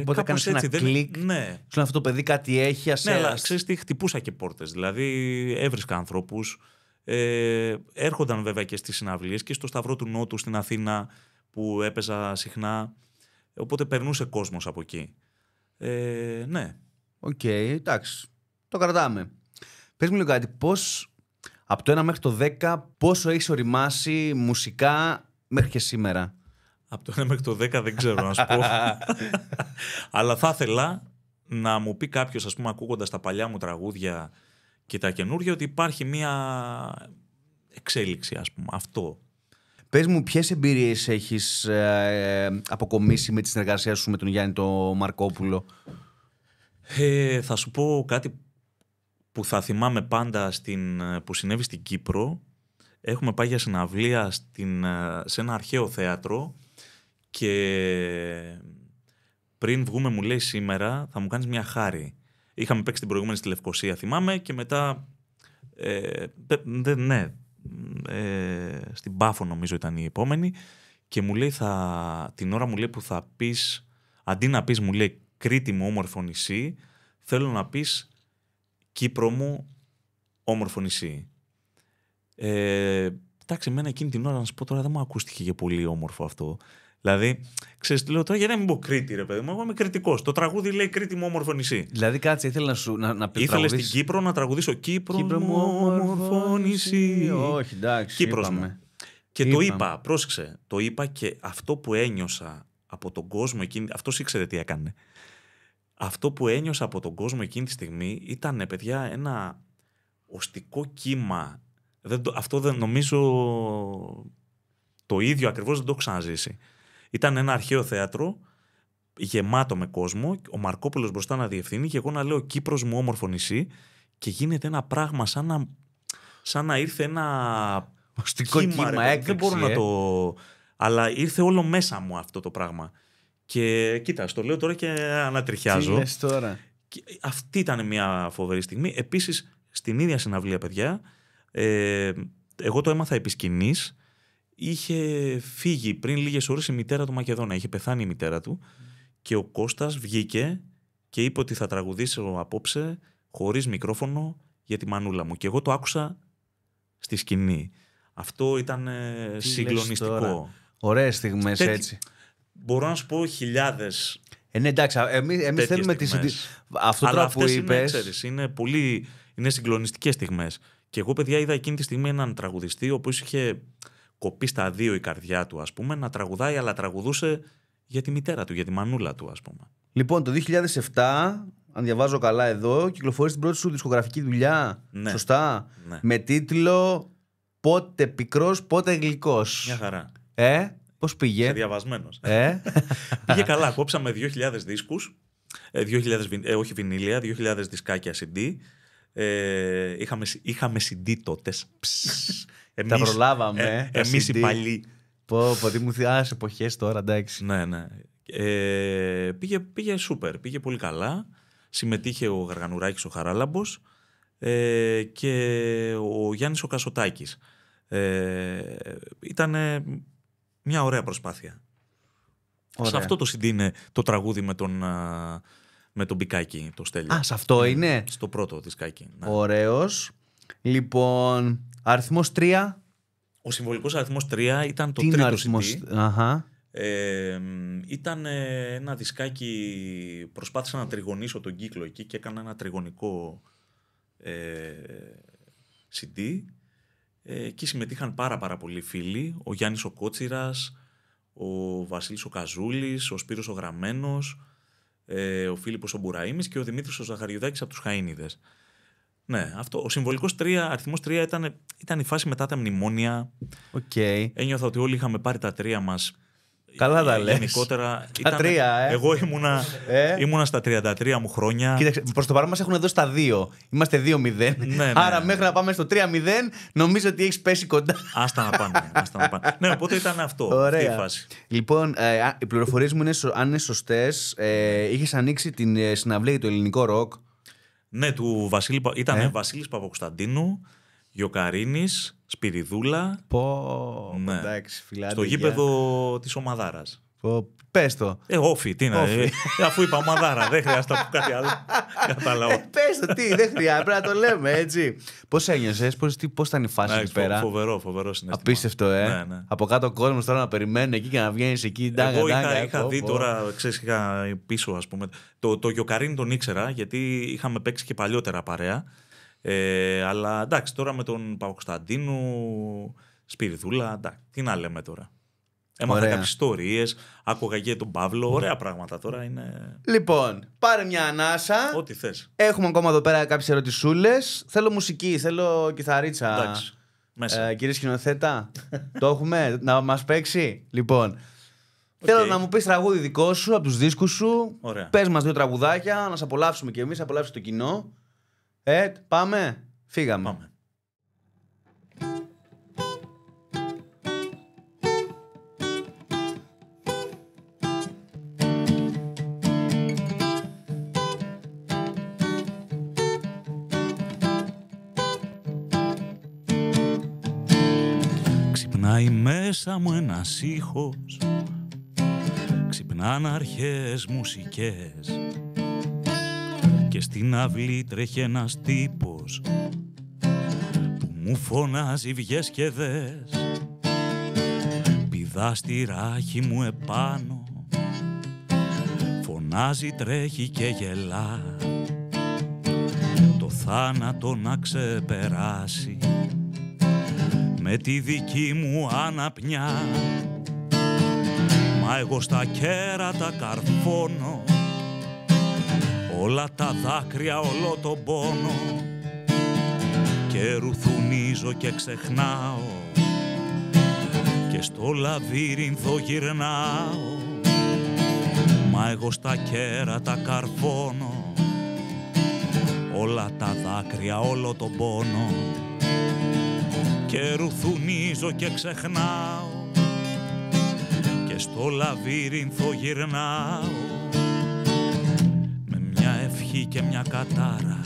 Οπότε έκανες ένα κλικ, ναι. Στον αυτό το παιδί κάτι έχει, Ναι, αλλά ξέρεις τι, χτυπούσα και πόρτες. Δηλαδή έβρισκα ανθρώπους, έρχονταν βέβαια και στις συναυλίες και στο Σταυρό του Νότου στην Αθήνα που έπαιζα συχνά, οπότε περνούσε κόσμος από εκεί. Ναι. Οκ, εντάξει, το κρατάμε. Πες μου λίγο κάτι, πώς από το 1 μέχρι το 10 πόσο έχεις οριμάσει μουσικά μέχρι και σήμερα? Από το 1 μέχρι το 10 δεν ξέρω να σου πω. Αλλά θα ήθελα να μου πει κάποιος, ας πούμε, ακούγοντας τα παλιά μου τραγούδια και τα καινούργια, ότι υπάρχει μια εξέλιξη, ας πούμε. Αυτό. Πες μου, ποιες εμπειρίες έχεις αποκομίσει με τη συνεργασία σου με τον Γιάννη το Μαρκόπουλο? Θα σου πω κάτι που θα θυμάμαι πάντα που συνέβη στην Κύπρο. Έχουμε πάει για συναυλία σε ένα αρχαίο θέατρο και πριν βγούμε μου λέει, σήμερα θα μου κάνεις μια χάρη. Είχαμε παίξει την προηγούμενη στη Λευκοσία, θυμάμαι, και μετά στην Πάφο νομίζω ήταν η επόμενη, και μου λέει την ώρα μου λέει που θα πεις, αντί να πεις μου λέει Κρήτη μου όμορφο νησί, θέλω να πεις Κύπρο μου όμορφο νησί. Εντάξει, εμένα εκείνη την ώρα, να σου πω τώρα, δεν μου ακούστηκε και πολύ όμορφο αυτό. Δηλαδή, ξέρεις τι λέω τώρα, γιατί να μην πω Κρήτη, ρε παιδί μου, εγώ είμαι κριτικός. Το τραγούδι λέει Κρήτη μου όμορφο νησί. Δηλαδή, κάτσε, ήθελα να πει. Ήθελε στην Κύπρο να τραγουδήσω Κύπρο μου όμορφο νησί. Όχι, εντάξει. Κύπρος μου. Και το είπα, πρόσεξε, το είπα και αυτό που ένιωσα από τον κόσμο εκείνη, αυτός ήξερε τι έκανε. Αυτό που ένιωσα από τον κόσμο εκείνη τη στιγμή ήταν, παιδιά, ένα οστικό κύμα. Αυτό δεν νομίζω το ίδιο ακριβώς δεν το έχω ξαναζήσει. Ήταν ένα αρχαίο θέατρο γεμάτο με κόσμο, ο Μαρκόπουλος μπροστά να διευθύνει και εγώ να λέω Κύπρος μου όμορφο νησί, και γίνεται ένα πράγμα σαν να ήρθε ένα οστικό κύμα έκρηξη, δεν μπορώ να το... Αλλά ήρθε όλο μέσα μου αυτό το πράγμα. Και κοίτα, το λέω τώρα και ανατριχιάζω. Τι λες τώρα? Και αυτή ήταν μια φοβερή στιγμή. Επίσης, στην ίδια συναυλία, παιδιά, εγώ το έμαθα επί σκηνής. Είχε φύγει πριν λίγες ώρες η μητέρα του Μακεδόνα. Είχε πεθάνει η μητέρα του. Και ο Κώστας βγήκε και είπε ότι θα τραγουδήσω απόψε χωρίς μικρόφωνο για τη μανούλα μου. Και εγώ το άκουσα στη σκηνή. Αυτό ήταν συγκλονιστικό. Ωραίες στιγμές έτσι. Μπορώ να σου πω χιλιάδες. Ναι, εντάξει, εμείς θέλουμε αυτό αλλά που είπες. Είναι συγκλονιστικές στιγμές. Και εγώ, παιδιά, είδα εκείνη τη στιγμή έναν τραγουδιστή, ο οποίος είχε κοπεί στα δύο η καρδιά του, ας πούμε, να τραγουδάει, αλλά τραγουδούσε για τη μητέρα του, για τη μανούλα του, ας πούμε. Λοιπόν, το 2007, αν διαβάζω καλά εδώ, κυκλοφορείς την πρώτη σου δισκογραφική δουλειά. Ναι. Σωστά. Ναι. Με τίτλο «Πότε πικρός, πότε γλυκός». Μια χαρά. Πώς πήγε? Είσαι διαβασμένος. Πήγε καλά. Κόψαμε 2.000 δίσκους. 2.000, όχι βινίλια, 2.000 δισκάκια CD. Είχαμε CD τότε. Τα προλάβαμε. Εμείς οι παλιοί. Πω, τι μου θυμάσαι εποχές τώρα, εντάξει. Ναι. Πήγε σούπερ. Πήγε πολύ καλά. Συμμετείχε ο Γαργανουράκης ο Χαράλαμπος και ο Γιάννης ο Κασοτάκης. Ήταν μια ωραία προσπάθεια. Ωραία. Σε αυτό το CD είναι το τραγούδι με τον με τον Μπικάκη, το Στέλιο. Α, σε αυτό είναι. Στο πρώτο δισκάκι. Ναι. Ωραίος. Λοιπόν, αριθμός 3. Ο συμβολικός αριθμός 3 ήταν το Τι είναι τρίτο αριθμός? CD. Αχα. Ήταν ένα δισκάκι, προσπάθησα να τριγωνίσω τον κύκλο εκεί και έκανα ένα τριγωνικό CD. Εκεί συμμετείχαν πάρα πολλοί φίλοι. Ο Γιάννης ο Κότσιρας, ο Βασίλης ο Καζούλης, ο Σπύρος ο Γραμμένος, ο Φίλιππος ο Μπουραήμης και ο Δημήτρης ο Ζαχαριουδάκης από τους Χαΐνιδες. Ναι, αυτό. Ο συμβολικός αριθμός 3 ήταν η φάση μετά τα μνημόνια. Okay. Ένιωθα ότι όλοι είχαμε πάρει τα 3 μας. Καλά τα λες. Γενικότερα. Τα 3, Εγώ ήμουνα στα 33 μου χρόνια. Κοίταξε, προς το παρόν μας έχουν δώσει τα 2. Είμαστε 2-0. Ναι. Άρα μέχρι να πάμε στο 3-0, νομίζω ότι έχεις πέσει κοντά. Άστα να πάνε. Ναι, οπότε ήταν αυτό. Ωραία. Αυτή η φάση. Λοιπόν, οι πληροφορίες μου αν είναι σωστές, είχες ανοίξει την συναυλία για το ελληνικό ροκ. Ναι, του Βασίλη. Ήταν Βασίλης Παπακοσταντίνου, Γιοκαρίνης, Σπυριδούλα. Ναι. Εντάξει, φιλάτε. Στο γήπεδο της Ομαδάρας. Πες το. Όφι, τι να. Αφού είπα Ομαδάρα, δεν χρειάζεται να πω κάτι άλλο. Κατάλαβα. Πες το, τι, δεν χρειάζεται, πρέπει να το λέμε έτσι. Πώς ένιωσες, πώς ήταν η φάση εκεί πέρα? Φοβερό συναίσθημα. Απίστευτο, Ναι. Από κάτω ο κόσμος τώρα να περιμένει εκεί και να βγαίνεις εκεί. Εγώ είχα δει τώρα, ξέρεις, είχα πίσω, ας πούμε. Το Γιοκαρίνη τον ήξερα, γιατί είχαμε παίξει και παλιότερα παρέα. Αλλά εντάξει, τώρα με τον Παπακοσταντίνου, Σπυριδούλα, εντάξει, τι να λέμε τώρα. Έμαθα κάποιες ιστορίες, άκουγα και τον Παύλο, ωραία πράγματα τώρα είναι. Λοιπόν, πάρε μια ανάσα. Ό,τι θες. Έχουμε ακόμα εδώ πέρα κάποιες ερωτησούλες. Θέλω μουσική, θέλω κιθαρίτσα. Εντάξει, μέσα. Κύριε σκηνοθέτα, το έχουμε να μας παίξει. Λοιπόν, θέλω να μου πεις τραγούδι δικό σου, από τους δίσκους σου. Ωραία. Πες μας 2 τραγουδάκια, να σε απολαύσουμε κι εμείς, απολαύσει το κοινό. Πάμε, φύγαμε. Πάμε. Ξυπνάει μέσα μου ένας ήχος, ξυπνάνε αρχαίες μουσικές και στην αυλή τρέχει ένας τύπος που μου φωνάζει βγες και δες. Πηδά στη ράχη μου επάνω, φωνάζει, τρέχει και γελά, το θάνατο να ξεπεράσει με τη δική μου αναπνιά. Μα εγώ στα κέρατα καρφώνω όλα τα δάκρυα, όλο τον πόνο και ρουθουνίζω και ξεχνάω και στο λαβύρινθο γυρνάω. Μα εγώ στα κέρατα καρφώνω όλα τα δάκρυα, όλο τον πόνο και ρουθουνίζω και ξεχνάω και στο λαβύρινθο γυρνάω με μια ευχή και μια κατάρα.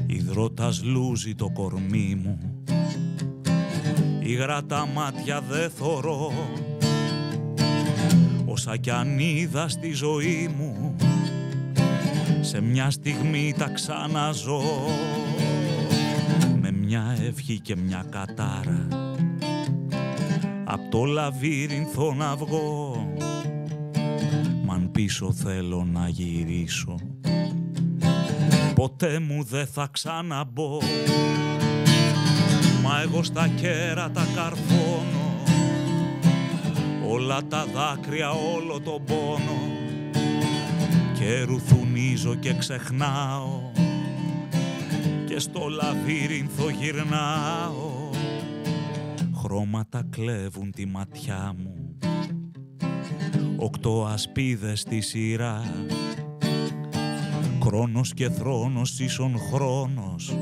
Υδρότας λούζει το κορμί μου, υγρά τα μάτια δε θωρώ, όσα κι αν είδα στη ζωή μου σε μια στιγμή τα ξαναζώ. Με μια ευχή και μια κατάρα απ' το λαβύρινθο να βγω, μαν πίσω θέλω να γυρίσω ποτέ μου δεν θα ξαναμπω. Μα εγώ στα κέρατα καρφώνω όλα τα δάκρυα, όλο τον πόνο και ρουθουνίζω και ξεχνάω και στο λαβύρινθο γυρνάω. Χρώματα κλέβουν τη ματιά μου, 8 ασπίδες στη σειρά, χρόνος και θρόνος ίσον χρόνος,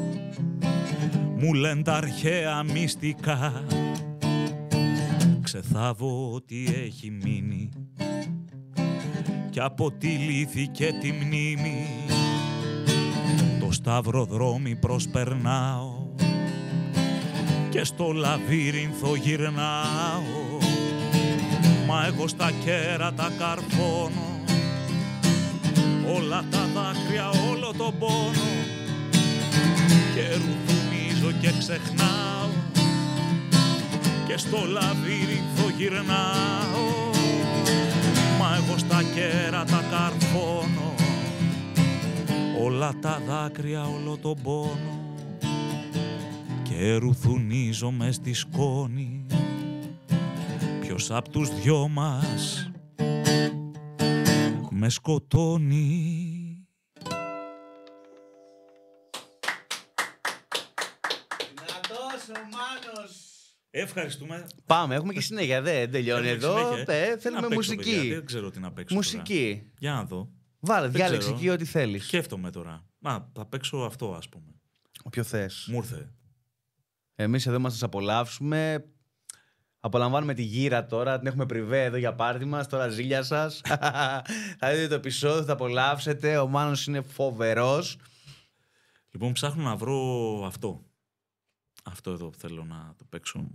μου λένε τα αρχαία μυστικά. Ξεθάβω ό,τι έχει μείνει κι από τη λύθη και τη μνήμη το σταυροδρόμι προσπερνάω και στο λαβύρινθο γυρνάω. Μα εγώ στα κέρατα καρφώνω όλα τα δάκρυα, όλο τον πόνο και ρουθουνίζω και ξεχνάω και στο λαβύρινθο γυρνάω. Μα εγώ στα κέρατα καρφώνω όλα τα δάκρυα, όλο τον πόνο και ρουθουνίζω μες στη σκόνη. Ποιος απ' τους δυο μας με σκοτώνει. Δυνατός ο Μάνος. Ευχαριστούμε. Πάμε, έχουμε και συνέχεια, δεν τελειώνει εδώ. Θέλουμε μουσική. Παιδιά, δεν ξέρω τι να παίξω. Μουσική. Τώρα. Για να δω. Βάλε, διάλεξε εκεί ό,τι θέλεις. Σκέφτομαι τώρα. Θα παίξω αυτό, ας πούμε. Όποιο θες. Μου ήρθε. Εμείς εδώ μας σας απολαύσουμε. Απολαμβάνουμε τη γύρα τώρα, την έχουμε πριβέ εδώ για πάρτι μας, τώρα ζήλια σας. Θα δείτε το επεισόδιο, θα το απολαύσετε, ο Μάνος είναι φοβερός. Λοιπόν, ψάχνω να βρω αυτό. Αυτό εδώ που θέλω να το παίξω.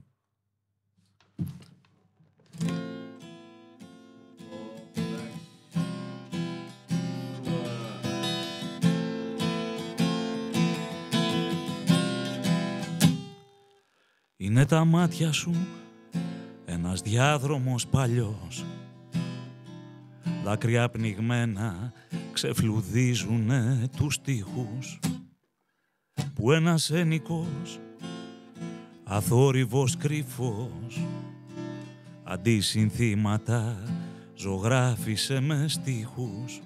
Είναι τα μάτια σου ένας διάδρομος παλιός, δάκρυα πνιγμένα ξεφλουδίζουνε τους τοίχους που ένας ένικος αθόρυβος κρυφός αντί συνθήματα ζωγράφισε με στίχους.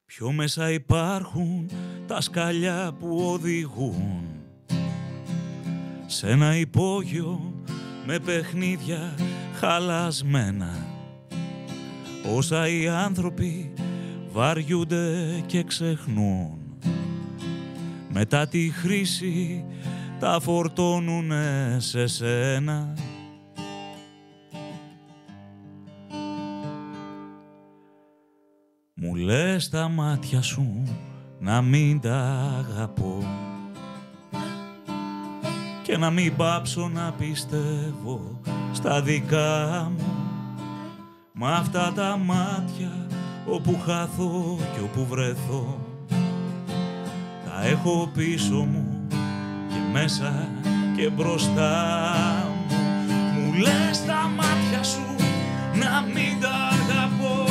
Πιο μέσα υπάρχουν τα σκαλιά που οδηγούν σε ένα υπόγειο με παιχνίδια χαλασμένα, όσα οι άνθρωποι βαριούνται και ξεχνούν. Μετά τη χρήση τα φορτώνουνε σε σένα. Μου λες τα μάτια σου να μην τα αγαπώ και να μην πάψω να πιστεύω στα δικά μου. Μα αυτά τα μάτια όπου χαθώ και όπου βρεθώ τα έχω πίσω μου και μέσα και μπροστά μου. Μου λες τα μάτια σου να μην τα αγαπώ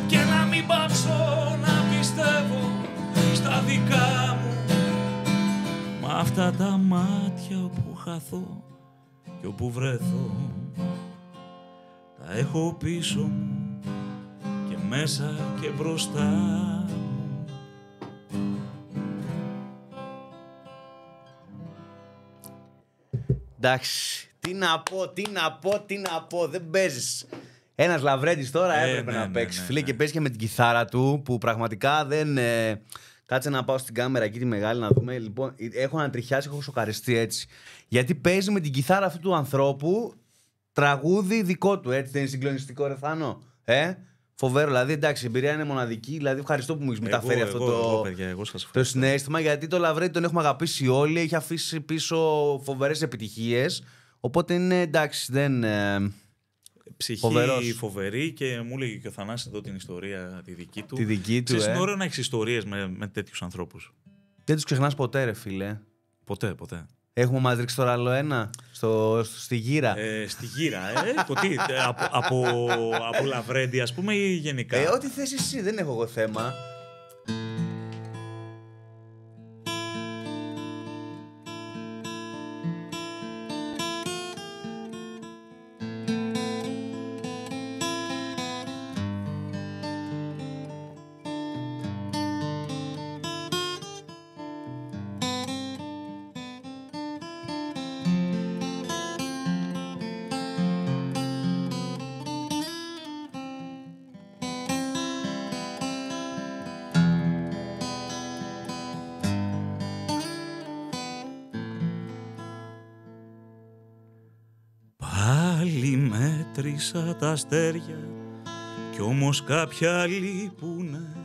και να μην πάψω να πιστεύω στα δικά μου. Μα αυτά τα μάτια όπου χαθώ και όπου βρεθώ τα έχω πίσω μου και μέσα και μπροστά μου. Εντάξει, τι να πω, δεν παίζεις. Ένας Λαβρέντης τώρα έπρεπε να παίξει, φίλε, και παίζει και με την κιθάρα του, που πραγματικά δεν... Κάτσε να πάω στην κάμερα εκεί τη μεγάλη να δούμε. Λοιπόν, έχω ανατριχιάσει, έχω σοκαριστεί έτσι. Γιατί παίζει με την κιθάρα αυτού του ανθρώπου τραγούδι δικό του, έτσι. Δεν είναι συγκλονιστικό, ρε Θάνο? Φοβερό, δηλαδή, εντάξει, η εμπειρία είναι μοναδική. Δηλαδή, ευχαριστώ που μου έχει μεταφέρει αυτό το συναίσθημα. Γιατί το Λαβρέντη τον έχουμε αγαπήσει όλοι. Έχει αφήσει πίσω φοβερές επιτυχίες. Οπότε είναι εντάξει, δεν. Ψυχή φοβερή, και μου έλεγε και ο Θανάσης εδώ την ιστορία τη δική του. Τη δική του. Είναι ωραίο να έχεις ιστορίες με τέτοιους ανθρώπους. Δεν τους ξεχνάς ποτέ, ρε φίλε. Ποτέ. Έχουμε μας ρίξει τώρα άλλο ένα στη γύρα. Στη γύρα, από Λαβρέντη, ας πούμε, ή γενικά? Ό,τι θες εσύ, δεν έχω εγώ θέμα. Μέτρησα τα αστέρια κι όμως κάποια λείπουνε.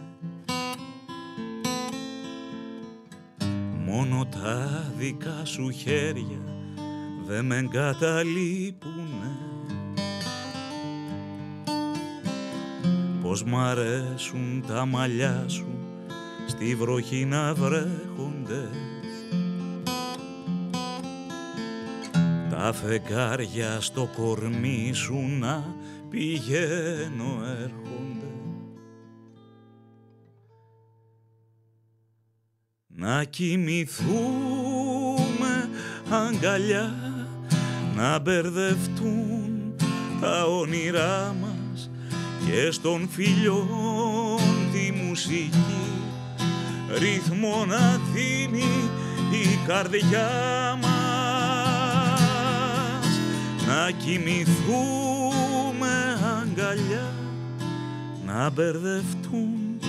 Μόνο τα δικά σου χέρια δε με εγκαταλείπουνε. πως μ' αρέσουν τα μαλλιά σου στη βροχή να βρέχονται. Τα φεγγάρια στο κορμί σου να πηγαίνω έρχονται. Να κοιμηθούμε αγκαλιά, να μπερδευτούν τα όνειρά μας και στον φιλιών τη μουσική ρυθμό να δίνει η καρδιά μας. Να κοιμηθούμε αγκαλιά, να μπερδευτούν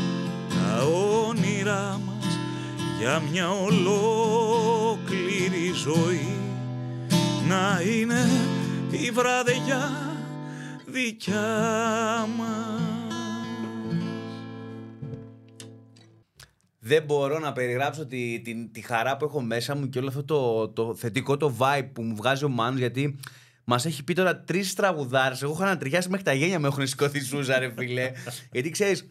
τα όνειρά μας για μια ολόκληρη ζωή, να είναι η βραδιά δικιά μας. Δεν μπορώ να περιγράψω τη χαρά που έχω μέσα μου και όλο αυτό το θετικό το vibe που μου βγάζει ο Μάνος, γιατί μας έχει πει τώρα 3 τραγουδάρες. Εγώ έχω ανατριχιάσει μέχρι τα γένια, με έχουν σηκωθεί σούζα, ρε φίλε. Γιατί ξέρεις,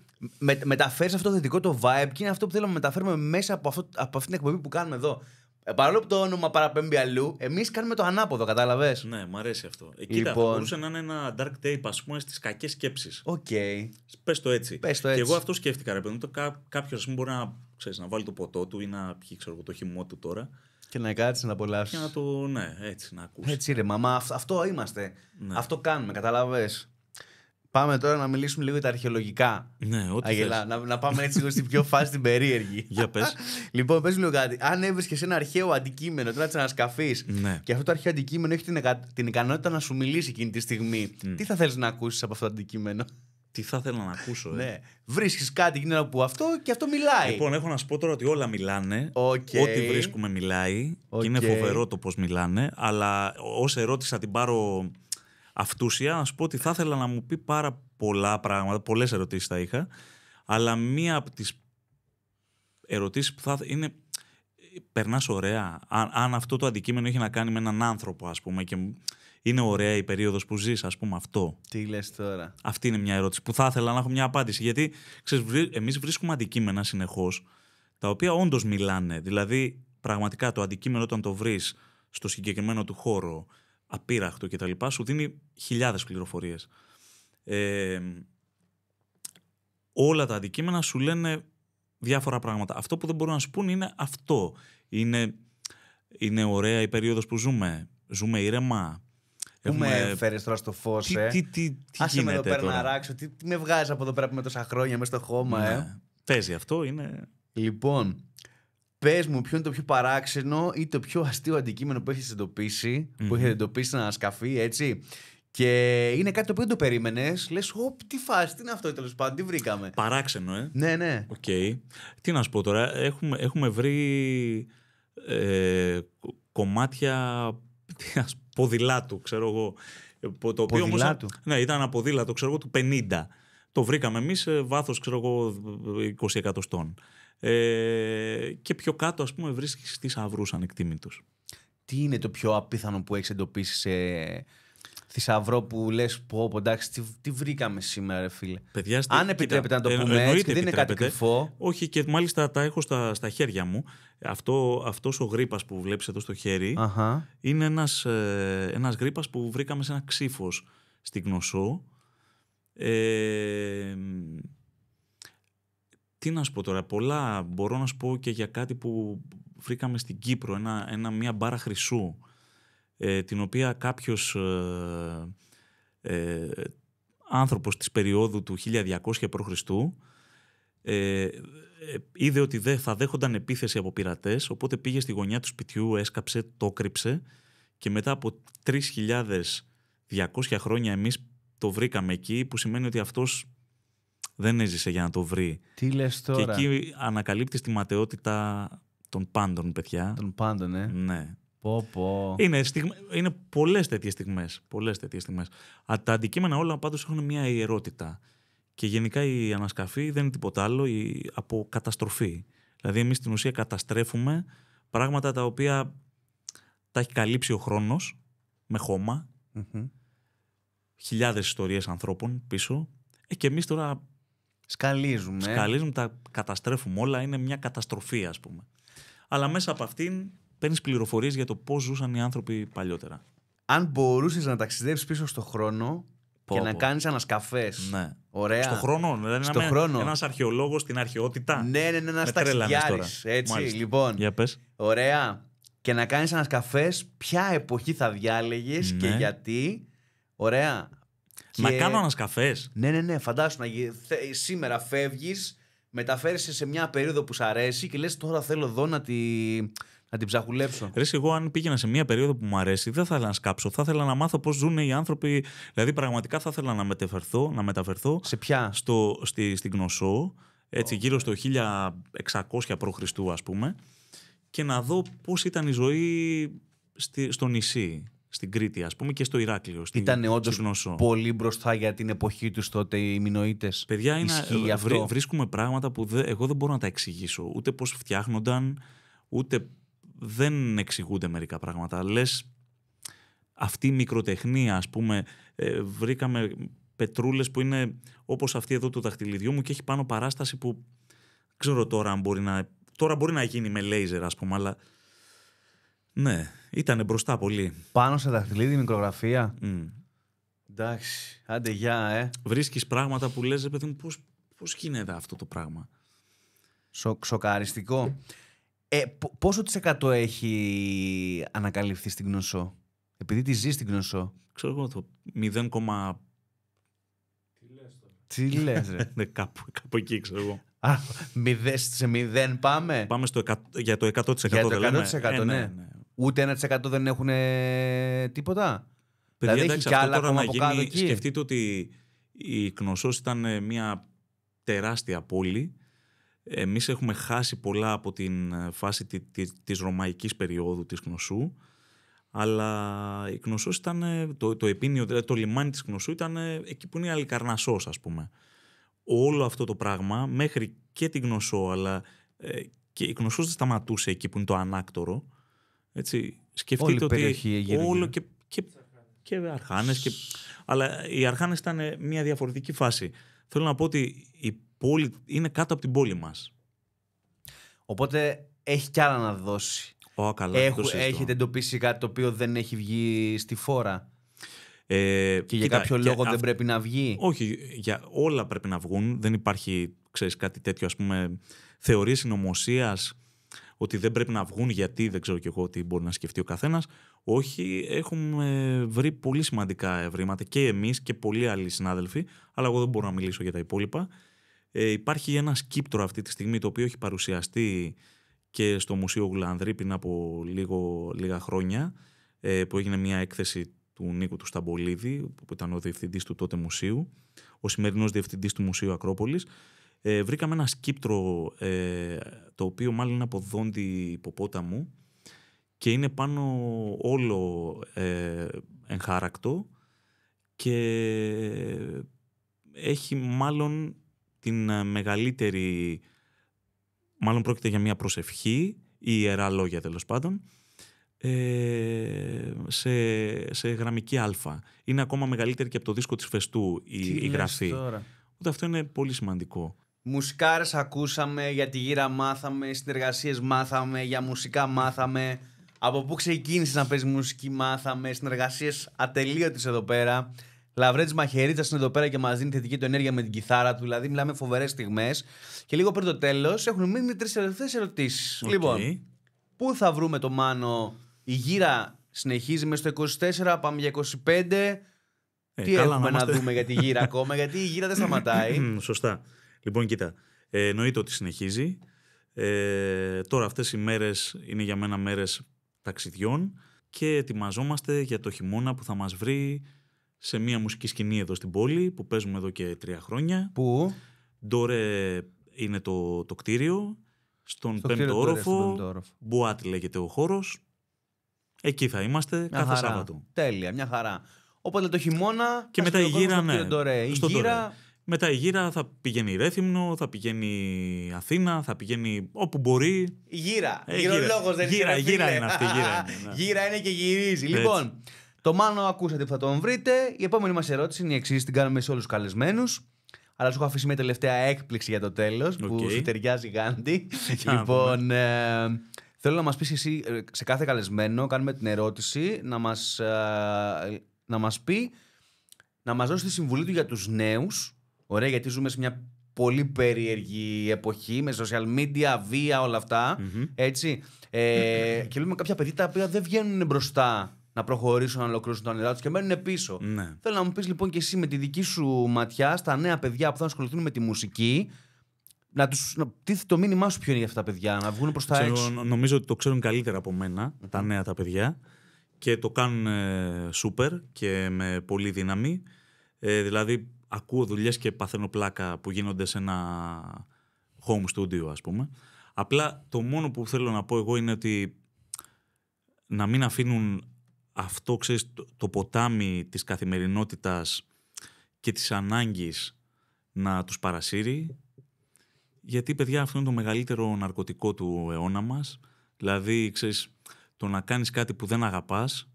μεταφέρεις αυτό το θετικό το vibe και είναι αυτό που θέλουμε να μεταφέρουμε μέσα από αυτή την εκπομπή που κάνουμε εδώ. Παρόλο που το όνομα παραπέμπει αλλού, εμείς κάνουμε το ανάποδο, κατάλαβες. Ναι, μου αρέσει αυτό. Κοίτα, θα μπορούσε να είναι ένα dark tape, ας πούμε, στις κακές σκέψεις. Οκ. Πες το έτσι. Πες το έτσι. Και εγώ αυτό σκέφτηκα, ρε παιδί. Κάποιος μπορεί να βάλει το ποτό του ή να πιει, το χυμό του τώρα. Και να κάτσει να απολαύσει. Και έτσι να ακούσει. Έτσι, ρε μαμά, αυτό είμαστε. Ναι. Αυτό κάνουμε, κατάλαβες. Πάμε τώρα να μιλήσουμε λίγο για τα αρχαιολογικά. Ναι, ό,τι Αγελά, να πάμε έτσι λίγο στην πιο φάση την περίεργη. Για πες. Λοιπόν, πες λίγο κάτι. Αν έβρισκες ένα αρχαίο αντικείμενο, τώρα να ανασκαφείς, ναι, και αυτό το αρχαίο αντικείμενο έχει την ικανότητα να σου μιλήσει εκείνη τη στιγμή, τι θα θέλεις να ακούσεις από αυτό το αντικείμενο? Τι θα ήθελα να ακούσω. Ναι. Βρίσκεις κάτι γίνεται από αυτό και αυτό μιλάει. Λοιπόν, έχω να σου πω τώρα ότι όλα μιλάνε. Okay. Ό,τι βρίσκουμε μιλάει. Και είναι φοβερό το πώς μιλάνε. Αλλά ως ερώτηση θα την πάρω αυτούσια. Να σου πω ότι θα ήθελα να μου πει πάρα πολλά πράγματα. Πολλές ερωτήσεις θα είχα. Αλλά μία από τις ερωτήσεις που θα είναι. Περνάς ωραία. Αν αυτό το αντικείμενο έχει να κάνει με έναν άνθρωπο, ας πούμε, και είναι ωραία η περίοδος που ζεις, ας πούμε, αυτό. Τι λες τώρα? Αυτή είναι μια ερώτηση που θα ήθελα να έχω μια απάντηση. Γιατί ξέρεις, εμείς βρίσκουμε αντικείμενα συνεχώς, τα οποία όντως μιλάνε. Δηλαδή, πραγματικά το αντικείμενο, όταν το βρεις στο συγκεκριμένο του χώρο, απείραχτο κτλ., σου δίνει χιλιάδες πληροφορίες. Όλα τα αντικείμενα σου λένε διάφορα πράγματα. Αυτό που δεν μπορούν να σου πούν είναι αυτό. Είναι ωραία η περίοδος που ζούμε. Ζούμε ήρεμα. Πού με φέρεις τώρα στο φως, τι άσε με εδώ πέρα τώρα να ράξω. Τι με βγάζεις από εδώ πέρα με τόσα χρόνια μέσα στο χώμα, ναι. Παίζει αυτό, είναι. Λοιπόν, πες μου, ποιο είναι το πιο παράξενο ή το πιο αστείο αντικείμενο που έχεις εντοπίσει, που έχετε εντοπίσει στην ανασκαφή, έτσι. Και είναι κάτι το οποίο δεν το περίμενες. Λες, τι φάση, τι είναι αυτό, τέλος πάντων, τι βρήκαμε. Παράξενο, Ναι, ναι. Okay. Τι να σου πω τώρα, έχουμε βρει κομμάτια ποδηλάτου, ξέρω εγώ. Το οποίο όμως, ναι, ήταν ένα ποδήλατο, ξέρω εγώ, του 50. Το βρήκαμε εμείς σε βάθος, ξέρω εγώ, 20 εκατοστών. Και πιο κάτω, ας πούμε, βρίσκεις θησαυρούς ανεκτήμητους. Τι είναι το πιο απίθανο που έχεις εντοπίσει σε θησαυρό που λες, πω, εντάξει, τι βρήκαμε σήμερα, ρε φίλε? Παιδιά, αν επιτρέπετε να το πούμε έτσι, και δεν είναι κάτι κρυφό. Όχι, και μάλιστα τα έχω στα χέρια μου. Αυτός ο γρίπας που βλέπεις εδώ στο χέρι είναι ένας γρίπας που βρήκαμε σε ένα ξύφος στη Γνωσό. Τι να σου πω τώρα, πολλά μπορώ να σου πω και για κάτι που βρήκαμε στην Κύπρο, μια μπάρα χρυσού, την οποία κάποιος άνθρωπος της περίοδου του 1200 π.Χ. Είδε ότι θα δέχονταν επίθεση από πειρατές, οπότε πήγε στη γωνιά του σπιτιού, έσκαψε, το κρύψε και μετά από 3.200 χρόνια εμείς το βρήκαμε εκεί, που σημαίνει ότι αυτός δεν έζησε για να το βρει. Τι λες τώρα? Και εκεί ανακαλύπτεις τη ματαιότητα των πάντων, παιδιά. Των πάντων, Ναι. Πω. Είναι πολλές τέτοιες στιγμές. Τα αντικείμενα όλα πάντως έχουν μια ιερότητα. Και γενικά η ανασκαφή δεν είναι τίποτα άλλο από καταστροφή. Δηλαδή εμείς στην ουσία καταστρέφουμε πράγματα τα οποία τα έχει καλύψει ο χρόνος με χώμα. Χιλιάδες ιστορίες ανθρώπων πίσω. Και εμείς τώρα Σκαλίζουμε, τα καταστρέφουμε όλα, είναι μια καταστροφή, ας πούμε. Αλλά μέσα από αυτήν παίρνεις πληροφορίες για το πώς ζούσαν οι άνθρωποι παλιότερα. Αν μπορούσες να ταξιδέψεις πίσω στον χρόνο και να κάνεις ανασκαφές. Ναι. Ωραία. Στον χρόνο, δηλαδή ένας αρχαιολόγος στην αρχαιότητα. Ναι, ένας ταξιδιάρης. Έτσι, μάλιστα. Λοιπόν. Για πες. Ωραία. Και να κάνεις ανασκαφές, ποια εποχή θα διάλεγες και γιατί. Ωραία. Να κάνω ανασκαφές. Ναι, φαντάσου σήμερα φεύγεις, μεταφέρεσαι σε μια περίοδο που σ' αρέσει και λες τώρα θέλω εδώ να την ψαχουλέψω. Ρε, εγώ αν πήγαινα σε μια περίοδο που μου αρέσει, δεν θα ήθελα να σκάψω. Θα ήθελα να μάθω πώς ζουν οι άνθρωποι. Δηλαδή, πραγματικά θα ήθελα να μεταφερθώ. Σε ποια? Στην Κνωσό, έτσι, γύρω στο 1600 π.Χ., ας πούμε, και να δω πώς ήταν η ζωή στο νησί. Στην Κρήτη, ας πούμε, και στο Ηράκλειο. Ήταν όντως πολύ μπροστά για την εποχή τους τότε οι Μινωίτες. Παιδιά, βρίσκουμε πράγματα που εγώ δεν μπορώ να τα εξηγήσω. Ούτε πώς φτιάχνονταν, ούτε δεν εξηγούνται μερικά πράγματα. Λες, αυτή η μικροτεχνία, ας πούμε, βρήκαμε πετρούλες που είναι όπως αυτή εδώ του δαχτυλιδιού μου και έχει πάνω παράσταση που ξέρω τώρα αν μπορεί να γίνει με λέιζερ, ας πούμε, αλλά ναι, ήτανε μπροστά πολύ. Πάνω σε δαχτυλίδι μικρογραφία. Εντάξει, άντε γεια, Βρίσκεις πράγματα που λες, παιδί μου, πώς γίνεται αυτό το πράγμα. Σοκαριστικό. Πόσο % έχει ανακαλυφθεί στην Κνωσό, επειδή τη ζει στην Κνωσό? Ξέρω εγώ το 0, τι λες ρε? Ναι, κάπου εκεί ξέρω εγώ. Σε 0 πάμε? Πάμε για το 100%. Για το 100%, ναι. Ούτε 1% δεν έχουν τίποτα. Παιδιά, δηλαδή έχει κι άλλα ακόμα από κάτω εκεί. Σκεφτείτε ότι η Κνωσός ήταν μια τεράστια πόλη. Εμείς έχουμε χάσει πολλά από την φάση της ρωμαϊκής περίοδου της Κνωσού, αλλά η Κνωσός ήταν το επίνιο, δηλαδή το λιμάνι της Κνωσού ήταν εκεί που είναι η Αλικαρνασσός, ας πούμε. Όλο αυτό το πράγμα μέχρι και την Κνωσό, αλλά και η Κνωσός δεν σταματούσε εκεί που είναι το Ανάκτορο. Έτσι, σκεφτείτε ότι όλο και Αρχάνες αλλά οι Αρχάνες ήταν μια διαφορετική φάση. Θέλω να πω ότι η πόλη είναι κάτω από την πόλη μας. Οπότε έχει κι άλλα να δώσει. Έχετε εντοπίσει κάτι το οποίο δεν έχει βγει στη φόρα? Και για κάποιο λόγο δεν πρέπει να βγει? Όχι, για όλα πρέπει να βγουν. Δεν υπάρχει, ξέρεις, κάτι τέτοιο, ας πούμε, θεωρίες συνωμοσίας ότι δεν πρέπει να βγουν γιατί δεν ξέρω κι εγώ τι μπορεί να σκεφτεί ο καθένας. Όχι, έχουμε βρει πολύ σημαντικά ευρήματα και εμείς και πολλοί άλλοι συνάδελφοι, αλλά εγώ δεν μπορώ να μιλήσω για τα υπόλοιπα. Υπάρχει ένα σκύπτρο αυτή τη στιγμή το οποίο έχει παρουσιαστεί και στο Μουσείο Γουλανδρή πριν από λίγα χρόνια, που έγινε μια έκθεση του Νίκου του Σταμπολίδη, που ήταν ο διευθυντής του τότε μουσείου, ο σημερινός διευθυντής του Μουσείου Ακρόπολης. Βρήκαμε ένα σκύπτρο, το οποίο μάλλον είναι από δόντι υποπόταμου και είναι πάνω όλο εγχάρακτο και έχει μάλλον την μεγαλύτερη, μάλλον πρόκειται για μια προσευχή ή ιερά λόγια τέλος πάντων, σε γραμμική α. Είναι ακόμα μεγαλύτερη και από το δίσκο της Φεστού η γραφή. Οπότε αυτό είναι πολύ σημαντικό. Μουσικάρες ακούσαμε, για τη γύρα μάθαμε, συνεργασίες μάθαμε, για μουσικά μάθαμε. Από πού ξεκίνησες να παίζεις μουσική μάθαμε, συνεργασίες ατελείωτες εδώ πέρα. Λαβρέτης Μαχαιρίτσας είναι εδώ πέρα και μας δίνει θετική του ενέργεια με την κιθάρα του. Δηλαδή, μιλάμε φοβερές στιγμές. Και λίγο πριν το τέλος, έχουν μείνει 3 τελευταίες ερωτήσεις. Okay. Λοιπόν, πού θα βρούμε το Μάνο? Η γύρα συνεχίζει μέσα στο 24, πάμε για 25. Τι έχουμε να δούμε για τη γύρα ακόμα? Γιατί η γύρα δεν σταματάει. Σωστά. Λοιπόν, κοίτα, εννοείται ότι συνεχίζει. Τώρα αυτές οι μέρες είναι για μένα μέρες ταξιδιών και ετοιμαζόμαστε για το χειμώνα που θα μας βρει σε μια μουσική σκηνή εδώ στην πόλη που παίζουμε εδώ και 3 χρόνια. Πού? Ντόρε είναι το κτίριο, στον 5ο όροφο, Μπουάτ λέγεται ο χώρος. Εκεί θα είμαστε κάθε Σάββατο. Τέλεια, μια χαρά. Οπότε το χειμώνα και μετά η γύρα, Μετά η γύρα θα πηγαίνει Ρέθυμνο, θα πηγαίνει Αθήνα, θα πηγαίνει όπου μπορεί. Η γύρα. Γυρολόγος δεν είναι. Γύρα είναι αυτή. Γύρα είναι και γυρίζει. Λοιπόν, το Μάνο ακούσατε που θα τον βρείτε. Η επόμενη μας ερώτηση είναι η εξής, την κάνουμε σε όλους τους καλεσμένους. Αλλά σου έχω αφήσει μια τελευταία έκπληξη για το τέλος που σου ταιριάζει, Γάντι. Λοιπόν, θέλω να μας πεις εσύ, σε κάθε καλεσμένο, κάνουμε την ερώτηση να μας πει, να μας δώσει τη συμβουλή του για τους νέους. Ωραία, γιατί ζούμε σε μια πολύ περίεργη εποχή με social media, βία, όλα αυτά. Έτσι. Και βλέπουμε κάποια παιδιά τα οποία δεν βγαίνουν μπροστά να προχωρήσουν, να ολοκληρώσουν τα όνειρά τους και μένουν πίσω. Ναι. Θέλω να μου πεις λοιπόν και εσύ με τη δική σου ματιά στα νέα παιδιά που θα ασχοληθούν με τη μουσική, το μήνυμά σου ποιο είναι για αυτά τα παιδιά, να βγουν προς τα έξω. Νομίζω ότι το ξέρουν καλύτερα από μένα τα νέα τα παιδιά και το κάνουν σούπερ και με πολύ δύναμη. Δηλαδή ακούω δουλειές και παθαίνω πλάκα που γίνονται σε ένα home studio, ας πούμε. Απλά το μόνο που θέλω να πω εγώ είναι ότι να μην αφήνουν αυτό, ξέρεις, το ποτάμι της καθημερινότητας και της ανάγκης να τους παρασύρει, γιατί, παιδιά, αυτό είναι το μεγαλύτερο ναρκωτικό του αιώνα μας. Δηλαδή, ξέρεις, το να κάνεις κάτι που δεν αγαπάς,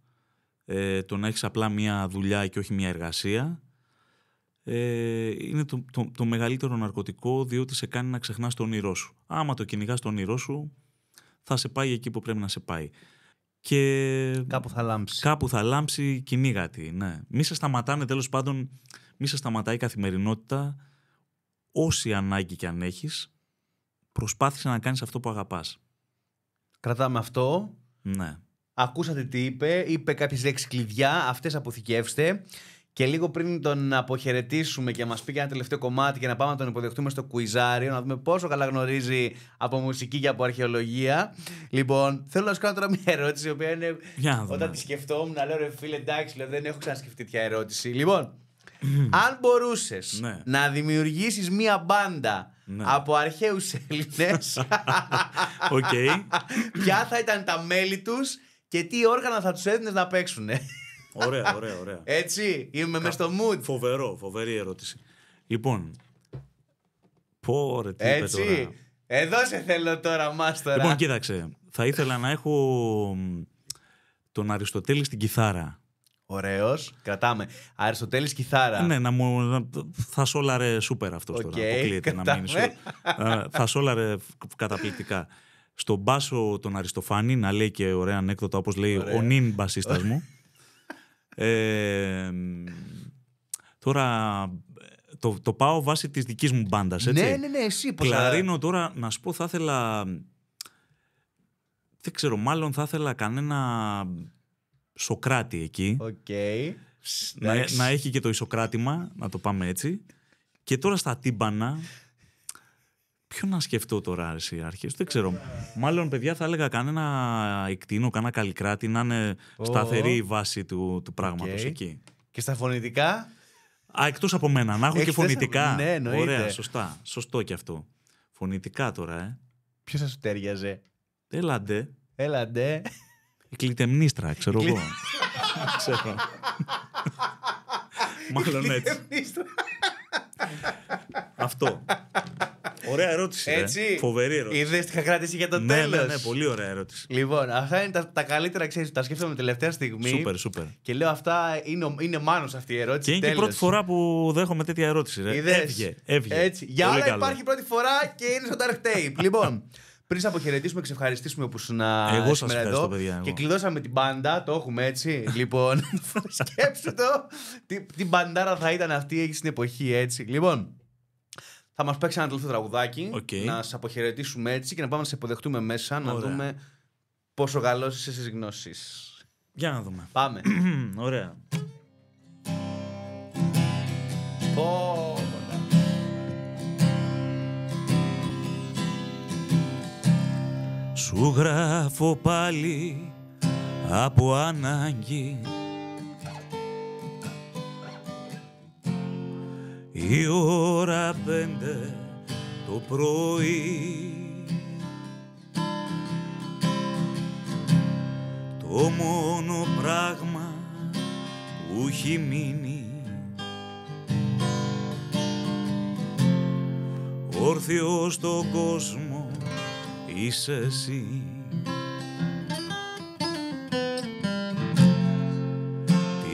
το να έχεις απλά μια δουλειά και όχι μια εργασία, είναι το μεγαλύτερο ναρκωτικό, διότι σε κάνει να ξεχνάς το όνειρό σου. Άμα το κυνηγάς το όνειρό σου, θα σε πάει εκεί που πρέπει να σε πάει. Και κάπου θα λάμψει. Κάπου θα λάμψει, κυνήγα τη, ναι. Μη σε σταματάνε, τέλος πάντων, μη σε σταματάει η καθημερινότητα. Όση ανάγκη κι αν έχεις, προσπάθησε να κάνεις αυτό που αγαπάς. Κρατάμε αυτό. Ναι. Ακούσατε τι είπε. Είπε κάποιες λέξεις κλειδιά. Αυτές αποθηκεύστε. Και λίγο πριν τον αποχαιρετήσουμε και μας πει και ένα τελευταίο κομμάτι και να πάμε να τον υποδεχτούμε στο κουιζάριο, να δούμε πόσο καλά γνωρίζει από μουσική και από αρχαιολογία. Λοιπόν, θέλω να σου κάνω τώρα μια ερώτηση, η οποία είναι. Όταν τη σκεφτόμουν, να λέω ρε φίλε, εντάξει, δεν έχω ξανασκεφτεί τέτοια ερώτηση. Λοιπόν, αν μπορούσες να δημιουργήσεις μια μπάντα από αρχαίους Έλληνες, ποια θα ήταν τα μέλη τους και τι όργανα θα τους έδινες να παίξουνε? Ωραία. Έτσι, είμαι μες στο mood. Φοβερή ερώτηση. Λοιπόν, τι έτσι, είπε τώρα. Εδώ σε θέλω τώρα, μάστορα. Λοιπόν, κοίταξε, θα ήθελα να έχω τον Αριστοτέλη στην κιθάρα. Ωραίος, κρατάμε. Αριστοτέλης κιθάρα. Ναι, θα σόλαρε σούπερ αυτός τώρα. Αποκλείεται να μείνει. Θα σόλαρε καταπληκτικά. Στον μπάσο τον Αριστοφάνη, να λέει και ωραία ανέκδοτα, όπως λέει ο νυν μπασίστας μου. Τώρα το πάω βάσει της δικής μου μπάντας, έτσι. Ναι, εσύ πώς. Κλαρίνο τώρα, να σου πω, θα ήθελα, δεν ξέρω, μάλλον θα ήθελα κανένα Σοκράτη εκεί. Να έχει και το ισοκράτημα, να το πάμε έτσι. Και τώρα στα τύμπανα, ποιο να σκεφτώ τώρα, εσύ αρχές, δεν ξέρω. Μάλλον, παιδιά, θα έλεγα κανένα Ικτίνο, κανένα Καλλικράτη, να είναι σταθερή η βάση του πράγματος εκεί. Και στα φωνητικά? Εκτός από μένα, να έχω και φωνητικά. Ναι, εννοείται. Ωραία, σωστά. Σωστό και αυτό. Φωνητικά τώρα, Ποιος θα σου τέριαζε? Έλαντε. Η Κλητεμνίστρα, ξέρω εγώ. Ξέρω. Μάλλον έτσι. Αυτό. Ωραία ερώτηση. Έτσι. Φοβερή ερώτηση. Είδες τι είχα κρατήσει για το τέλος. Ναι, πολύ ωραία ερώτηση. Λοιπόν, αυτά είναι τα καλύτερα, ξέρεις, τα σκέφτομαι τελευταία στιγμή. Σούπερ. Και λέω αυτά είναι μάνος αυτή η ερώτηση. Και είναι και η πρώτη φορά που δέχομαι τέτοια ερώτηση. Έβγε. Έτσι. Για όλα υπάρχει πρώτη φορά και είναι στο Dark Tape. Λοιπόν, πριν σε αποχαιρετήσουμε και σε ευχαριστήσουμε που ήσουν σήμερα εδώ. Παιδιά, και κλειδώσαμε την μπάντα, το έχουμε έτσι. Λοιπόν, σκέψου το. Τι μπαντάρα θα ήταν αυτή στην εποχή, έτσι. Λοιπόν. Θα μας παίξει ένα τελευταίο τραγουδάκι, να σε αποχαιρετήσουμε έτσι και να πάμε να σε υποδεχτούμε μέσα, να δούμε πόσο καλός είσαι στις γνώσεις. Για να δούμε. Πάμε. Ωραία. Σου γράφω πάλι από ανάγκη, η ώρα 5 το πρωί, το μόνο πράγμα που έχει μείνει όρθιο στον κόσμο είσαι εσύ.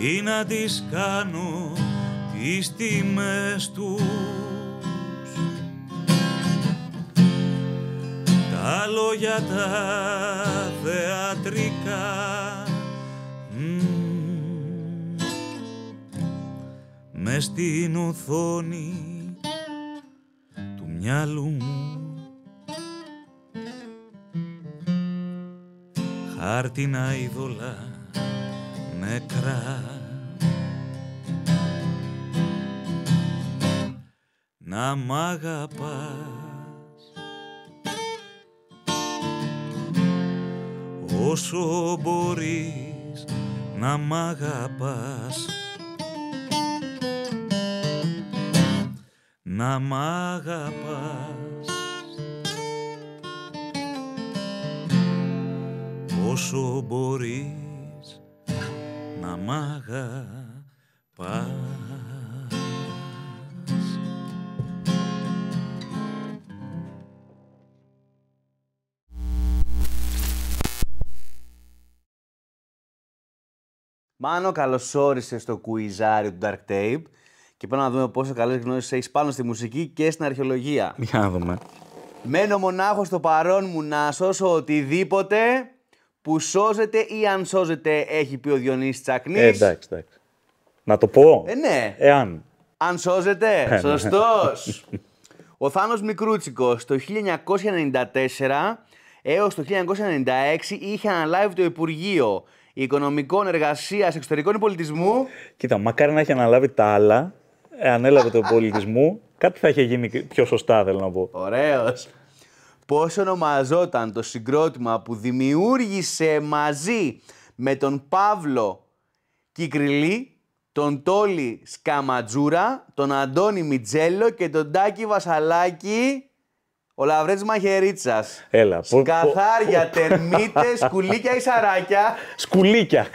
Τι να τις κάνω τις τιμές τους, τα λόγια τα θεατρικά, μες στην οθόνη του μυαλού μου, χάρτινα είδωλα νεκρά, να μ' αγαπάς όσο μπορείς, να μ' αγαπάς, να μ' αγαπάς όσο μπορείς, να μ' αγαπάς. Μάνο, καλώς όρισες στο κουιζάρι του Dark Tape και πάμε να δούμε πόσο καλές γνώσεις έχεις πάνω στη μουσική και στην αρχαιολογία. Για να δούμε. Μένω μονάχος στο παρόν μου να σώσω οτιδήποτε που σώζεται ή αν σώζεται, έχει πει ο Διονύσης Τσακνής. Εντάξει. Να το πω. Ναι. Εάν. Αν σώζεται. Σωστός. Ο Θάνος Μικρούτσικος το 1994 έως το 1996 είχε αναλάβει το Υπουργείο Οικονομικών, Εργασίας, Εξωτερικών Πολιτισμού. Κοίτα, μακάρι να έχει αναλάβει τα άλλα, ανέλαβε το πολιτισμού, κάτι θα είχε γίνει πιο σωστά, θέλω να πω. Ωραίος. Πώς ονομαζόταν το συγκρότημα που δημιούργησε μαζί με τον Παύλο Κικριλή, τον Τόλι Σκαματζούρα, τον Αντώνη Μιτζέλο και τον Τάκη Βασαλάκη, ο Λαβρέτης Μαχαιρίτσας. Έλα. Σκαθάρια, τερμίτες, σκουλίκια ή σαράκια. Σκουλίκια.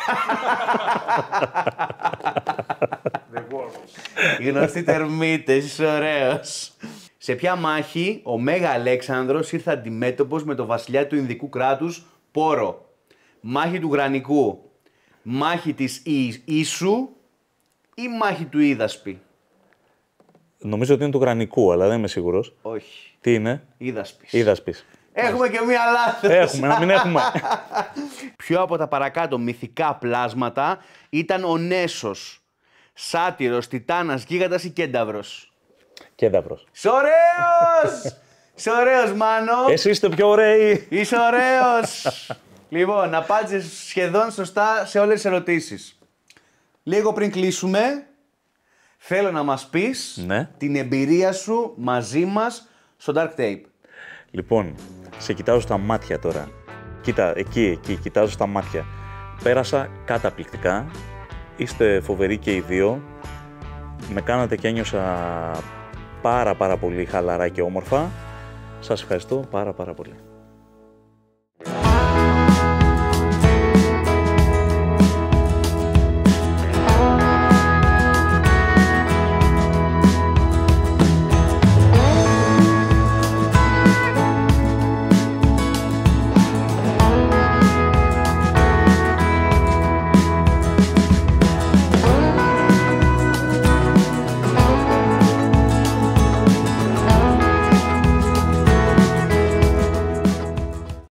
Οι γνωστοί τερμίτες, είσαι ωραίος. Σε ποια μάχη ο Μέγα Αλέξανδρος ήρθε αντιμέτωπος με τον βασιλιά του Ινδικού κράτους Πόρο? Μάχη του Γρανικού, μάχη της Ίσου ή μάχη του Ίδασπη? Νομίζω ότι είναι του Γρανικού, αλλά δεν είμαι σίγουρος. Όχι. Τι είναι? Ίδασπης. Έχουμε και μία λάθος. Έχουμε, να μην έχουμε. Ποιο από τα παρακάτω μυθικά πλάσματα ήταν ο Νέσος? Σάτυρος, Τιτάνας, Γίγαντας ή Κένταυρος? Κένταυρος. Είσαι ωραίος! Είσαι ωραίος, Μάνο. Εσύ είστε πιο ωραίοι. Είσαι ωραίος. Λοιπόν, απάντησες σχεδόν σωστά σε όλες τις ερωτήσεις. Λίγο πριν κλείσουμε, θέλω να μας πεις την εμπειρία σου μαζί μας στο Dark Tape. Λοιπόν, σε κοιτάζω στα μάτια τώρα. Κοίτα, εκεί, κοιτάζω στα μάτια. Πέρασα καταπληκτικά. Είστε φοβεροί και οι δύο. Με κάνατε και ένιωσα πάρα πολύ χαλαρά και όμορφα. Σας ευχαριστώ πάρα πολύ.